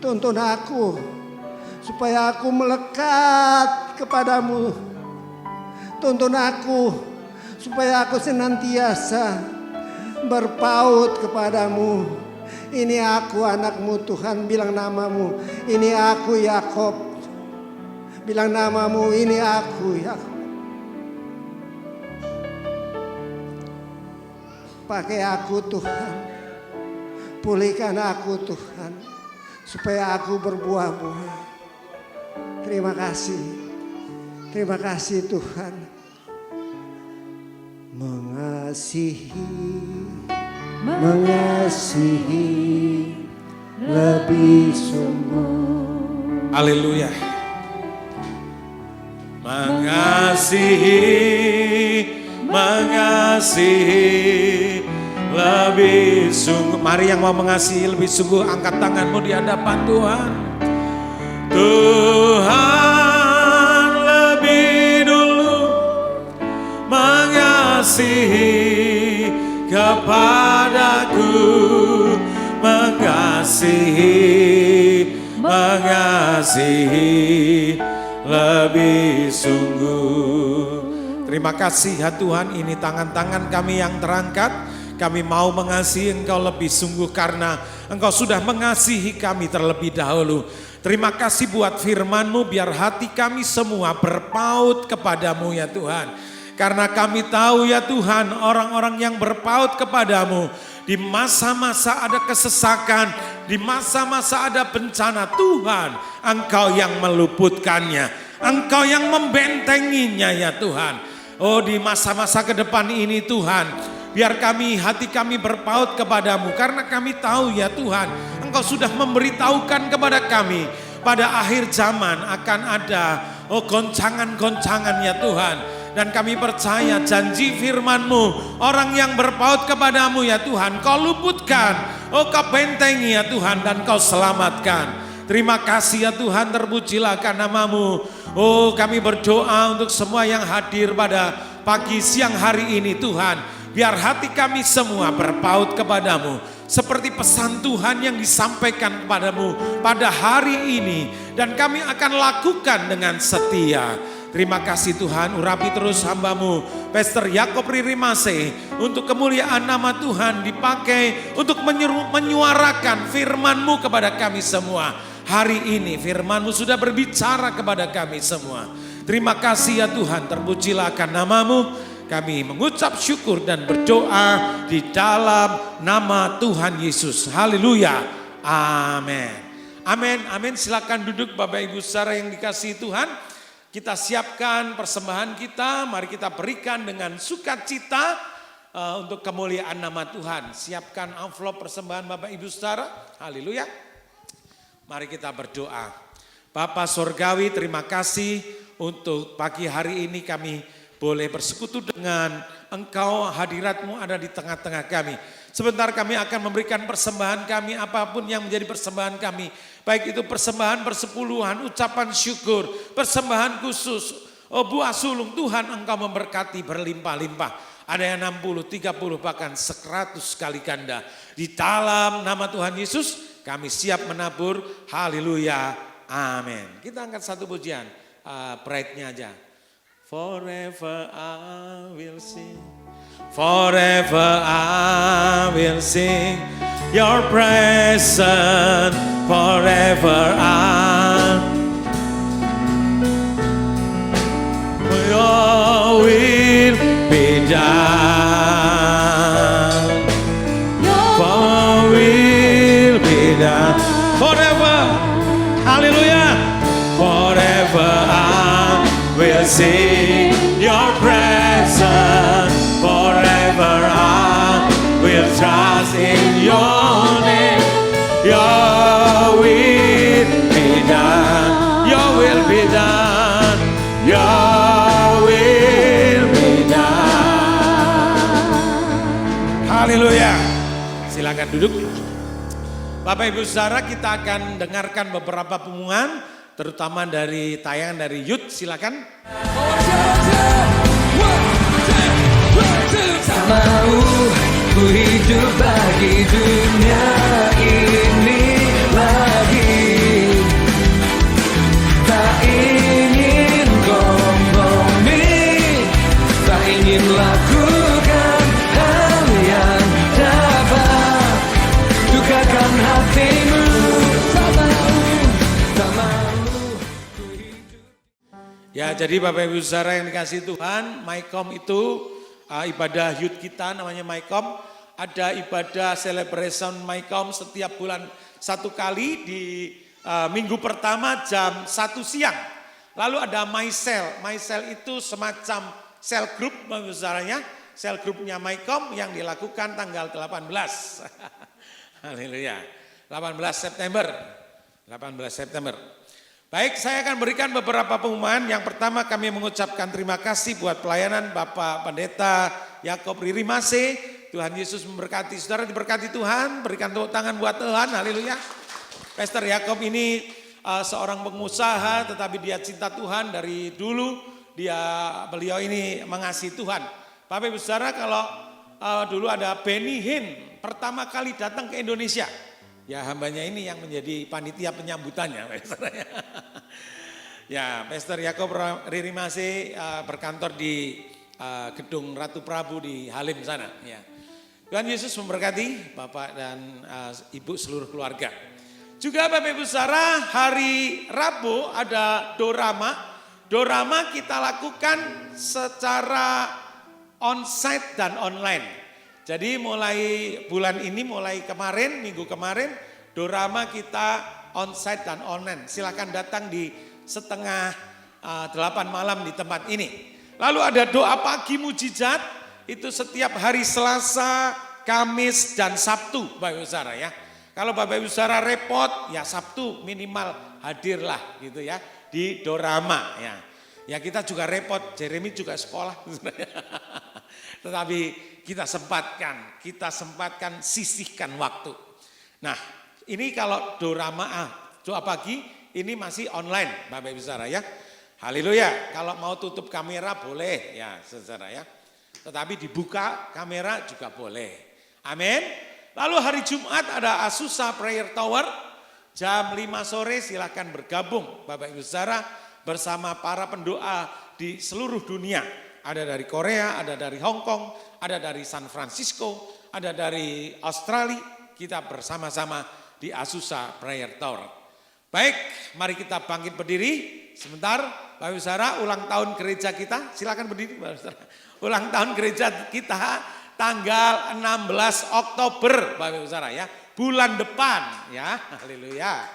tuntun aku supaya aku melekat kepadamu. Tuntun aku supaya aku senantiasa berpaut kepadamu. Ini aku anakmu Tuhan, bilang namamu. Ini aku Yakob, bilang namamu. Ini aku Yakob. Pakai aku Tuhan, pulihkan aku Tuhan, supaya aku berbuah-buah. Terima kasih Tuhan. Mengasihi lebih sungguh. Haleluya. Mengasihi lebih sungguh. Mari yang mau mengasihi lebih sungguh, angkat tanganmu di hadapan Tuhan. Tuhan lebih dulu mengasihi kepadaku, mengasihi lebih sungguh. Terima kasih ya Tuhan, ini tangan-tangan kami yang terangkat. Kami mau mengasihi Engkau lebih sungguh karena Engkau sudah mengasihi kami terlebih dahulu. Terima kasih buat firman-Mu, biar hati kami semua berpaut kepadamu ya Tuhan. Karena kami tahu ya Tuhan, orang-orang yang berpaut kepadamu di masa-masa ada kesesakan, di masa-masa ada bencana, Tuhan Engkau yang meluputkannya, Engkau yang membentenginya ya Tuhan. Oh, di masa-masa ke depan ini Tuhan, biar hati kami berpaut kepadamu, karena kami tahu ya Tuhan, Engkau sudah memberitahukan kepada kami pada akhir zaman akan ada goncangan-goncangan ya Tuhan. Dan kami percaya janji firman-Mu, orang yang berpaut kepadamu ya Tuhan, Kau luputkan, Kau bentengi ya Tuhan, dan Kau selamatkan. Terima kasih ya Tuhan, terpujilah namamu. Oh, kami berdoa untuk semua yang hadir pada pagi siang hari ini Tuhan. Biar hati kami semua berpaut kepadamu. Seperti pesan Tuhan yang disampaikan kepadamu pada hari ini. Dan kami akan lakukan dengan setia. Terima kasih Tuhan, urapi terus hamba-Mu, Pastor Yakob Ririmase, untuk kemuliaan nama Tuhan dipakai untuk menyuarakan firman-Mu kepada kami semua. Hari ini firman-Mu sudah berbicara kepada kami semua. Terima kasih ya Tuhan, terpujilah namamu. Kami mengucap syukur dan berdoa di dalam nama Tuhan Yesus. Haleluya. Amin. Amin. Amin. Silakan duduk Bapak Ibu saudara yang dikasihi Tuhan. Kita siapkan persembahan kita, mari kita berikan dengan sukacita untuk kemuliaan nama Tuhan. Siapkan amplop persembahan Bapak Ibu saudara. Haleluya. Mari kita berdoa. Bapa Sorgawi, terima kasih untuk pagi hari ini kami boleh bersekutu dengan Engkau, hadirat-Mu ada di tengah-tengah kami. Sebentar kami akan memberikan persembahan kami, apapun yang menjadi persembahan kami. Baik itu persembahan persepuluhan, ucapan syukur, persembahan khusus. Oh buah sulung, Tuhan Engkau memberkati berlimpah-limpah. Ada yang 60, 30 bahkan 100 kali ganda. Di dalam nama Tuhan Yesus kami siap menabur. Haleluya. Amin. Kita angkat satu pujian. Pride-nya aja. Forever I will sing, forever I will sing your presence, forever your will be done, your will be done, forever, hallelujah, forever I will sing your presence, forever I will trust in your name. Your will be done, your will be done, your will be done. Haleluya. Silakan duduk. Bapak Ibu saudara, kita akan dengarkan beberapa pengumuman, terutama dari tayangan dari Youth. Silakan. Tak mau ku hidup bagi dunia ini lagi. lakukan hal yang dapat dukakan hatimu. Tak mau. Ya, jadi Bapak Ibu Saudara yang dikasihi Tuhan, MyCom itu ibadah youth kita namanya MyCom. Ada ibadah celebration MyCom setiap bulan 1 kali di minggu pertama jam 1 siang. Lalu ada MyCell. MyCell itu semacam cell group Bapak Ibu Saudaranya. Cell groupnya MyCom yang dilakukan tanggal 18. Haleluya. 18 September. 18 September. Baik, saya akan berikan beberapa pengumuman. Yang pertama kami mengucapkan terima kasih buat pelayanan Bapak Pendeta Yakob Riri Mase. Tuhan Yesus memberkati, saudara diberkati Tuhan, berikan tepuk tangan buat Tuhan, haleluya. Pastor Yakob ini seorang pengusaha tetapi dia cinta Tuhan dari dulu, beliau ini mengasihi Tuhan. Bapak Ibu Saudara, kalau dulu ada Benny Hinn pertama kali datang ke Indonesia. Ya, hambanya ini yang menjadi panitia penyambutannya. Ya, Pastor Yakob Riri Mase berkantor di gedung Ratu Prabu di Halim sana. Ya. Tuhan Yesus memberkati Bapak dan Ibu seluruh keluarga. Juga Bapak Ibu Saudara, hari Rabu ada dorama. Dorama kita lakukan secara onsite dan online. Jadi mulai bulan ini, mulai kemarin, minggu kemarin, dorama kita onsite dan online. Silakan datang di setengah 8 malam di tempat ini. Lalu ada doa pagi mujizat, itu setiap hari Selasa, Kamis, dan Sabtu Bapak Ibu Saudara ya. Kalau Bapak Ibu Saudara repot, ya Sabtu minimal hadirlah gitu ya di dorama ya. Ya kita juga repot, Jeremy juga sekolah. Tetapi kita sempatkan sisihkan waktu. Nah ini kalau dorama doa pagi ini masih online Bapak Ibu Saudara ya. Haleluya, kalau mau tutup kamera boleh ya saudara ya. Tetapi dibuka kamera juga boleh. Amin. Lalu hari Jumat ada Azusa Prayer Tower. Jam 5 sore silahkan bergabung Bapak Ibu Saudara bersama para pendoa di seluruh dunia. Ada dari Korea, ada dari Hong Kong, ada dari San Francisco, ada dari Australia. Kita bersama-sama di Azusa Prayer Tower. Baik, mari kita bangkit berdiri sebentar. Bapak Ibu Saudara, ulang tahun gereja kita, silakan berdiri Bapak Ibu Saudara. Ulang tahun gereja kita tanggal 16 Oktober Bapak Ibu Saudara ya. Bulan depan ya, haleluya.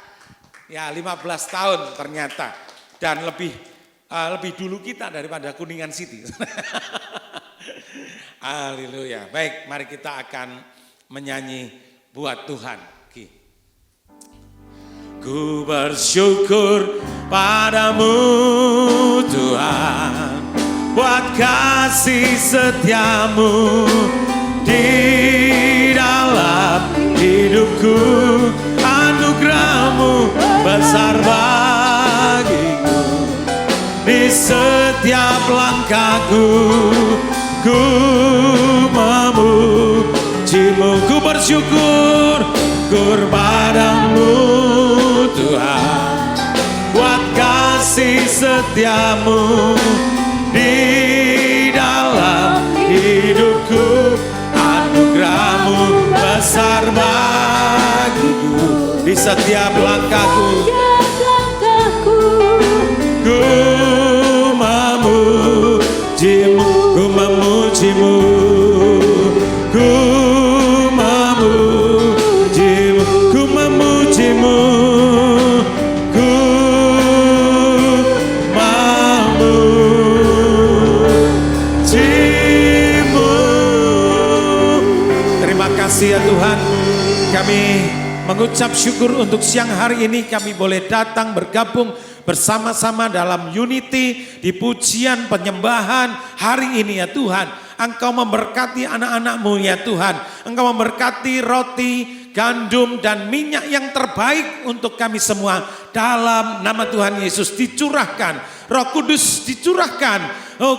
Ya 15 tahun ternyata dan lebih dulu kita daripada Kuningan City. Haleluya. Baik, mari kita akan menyanyi buat Tuhan. Ku bersyukur padamu Tuhan, buat kasih setiamu di dalam hidupku. Anugerahmu besar bagiku, di setiap langkahku ku memujimu. Ku bersyukur padamu Tuhan, buat kasih setiamu di dalam hidupku. Anugerahmu besar bagiku, di setiap langkahku ku memujimu, ku memujimu, ku memujimu, ku memujimu, ku memujimu. Terima kasih ya Tuhan, kami mengucap syukur untuk siang hari ini kami boleh datang bergabung bersama-sama dalam unity di pujian penyembahan hari ini ya Tuhan. Engkau memberkati anak-anak-Mu ya Tuhan. Engkau memberkati roti, gandum dan minyak yang terbaik untuk kami semua. Dalam nama Tuhan Yesus dicurahkan, Roh Kudus dicurahkan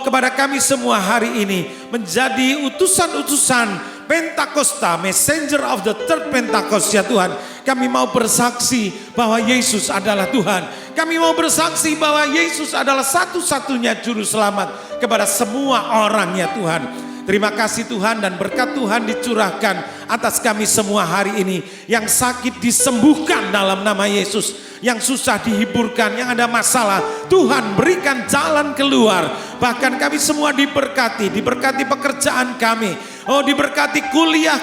kepada kami semua hari ini. Menjadi utusan-utusan Pentakosta, messenger of the third Pentecost ya Tuhan. Kami mau bersaksi bahwa Yesus adalah Tuhan. Kami mau bersaksi bahwa Yesus adalah satu-satunya juru selamat kepada semua orang ya Tuhan. Terima kasih Tuhan, dan berkat Tuhan dicurahkan atas kami semua hari ini. Yang sakit disembuhkan dalam nama Yesus. Yang susah dihiburkan, yang ada masalah Tuhan berikan jalan keluar. Bahkan kami semua diberkati pekerjaan kami. Oh, diberkati kuliah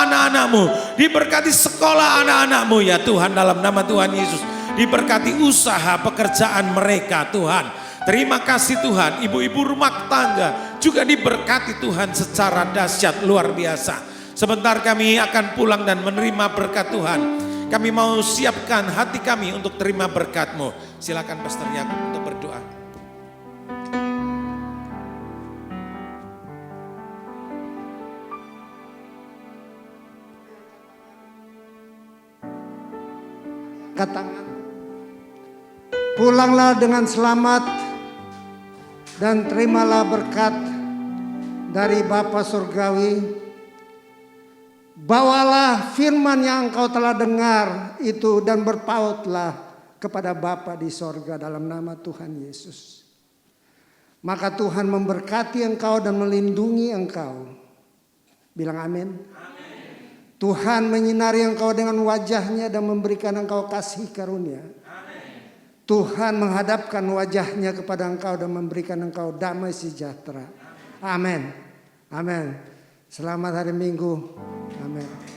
anak-anakmu, diberkati sekolah anak-anakmu ya Tuhan, dalam nama Tuhan Yesus. Diberkati usaha pekerjaan mereka Tuhan. Terima kasih Tuhan, ibu-ibu rumah tangga juga diberkati Tuhan secara dahsyat luar biasa. Sebentar kami akan pulang dan menerima berkat Tuhan. Kami mau siapkan hati kami untuk terima berkat-Mu. Silakan Pastor Yakub untuk berdoa. Angkat tangan. Pulanglah dengan selamat dan terimalah berkat dari Bapa Surgawi. Bawalah firman yang engkau telah dengar itu dan berpautlah kepada Bapa di sorga dalam nama Tuhan Yesus. Maka Tuhan memberkati engkau dan melindungi engkau. Bilang amin. Tuhan menyinari engkau dengan wajahnya dan memberikan engkau kasih karunia. Tuhan menghadapkan wajahnya kepada engkau dan memberikan engkau damai sejahtera. Amin. Amin. Selamat hari Minggu. Amin.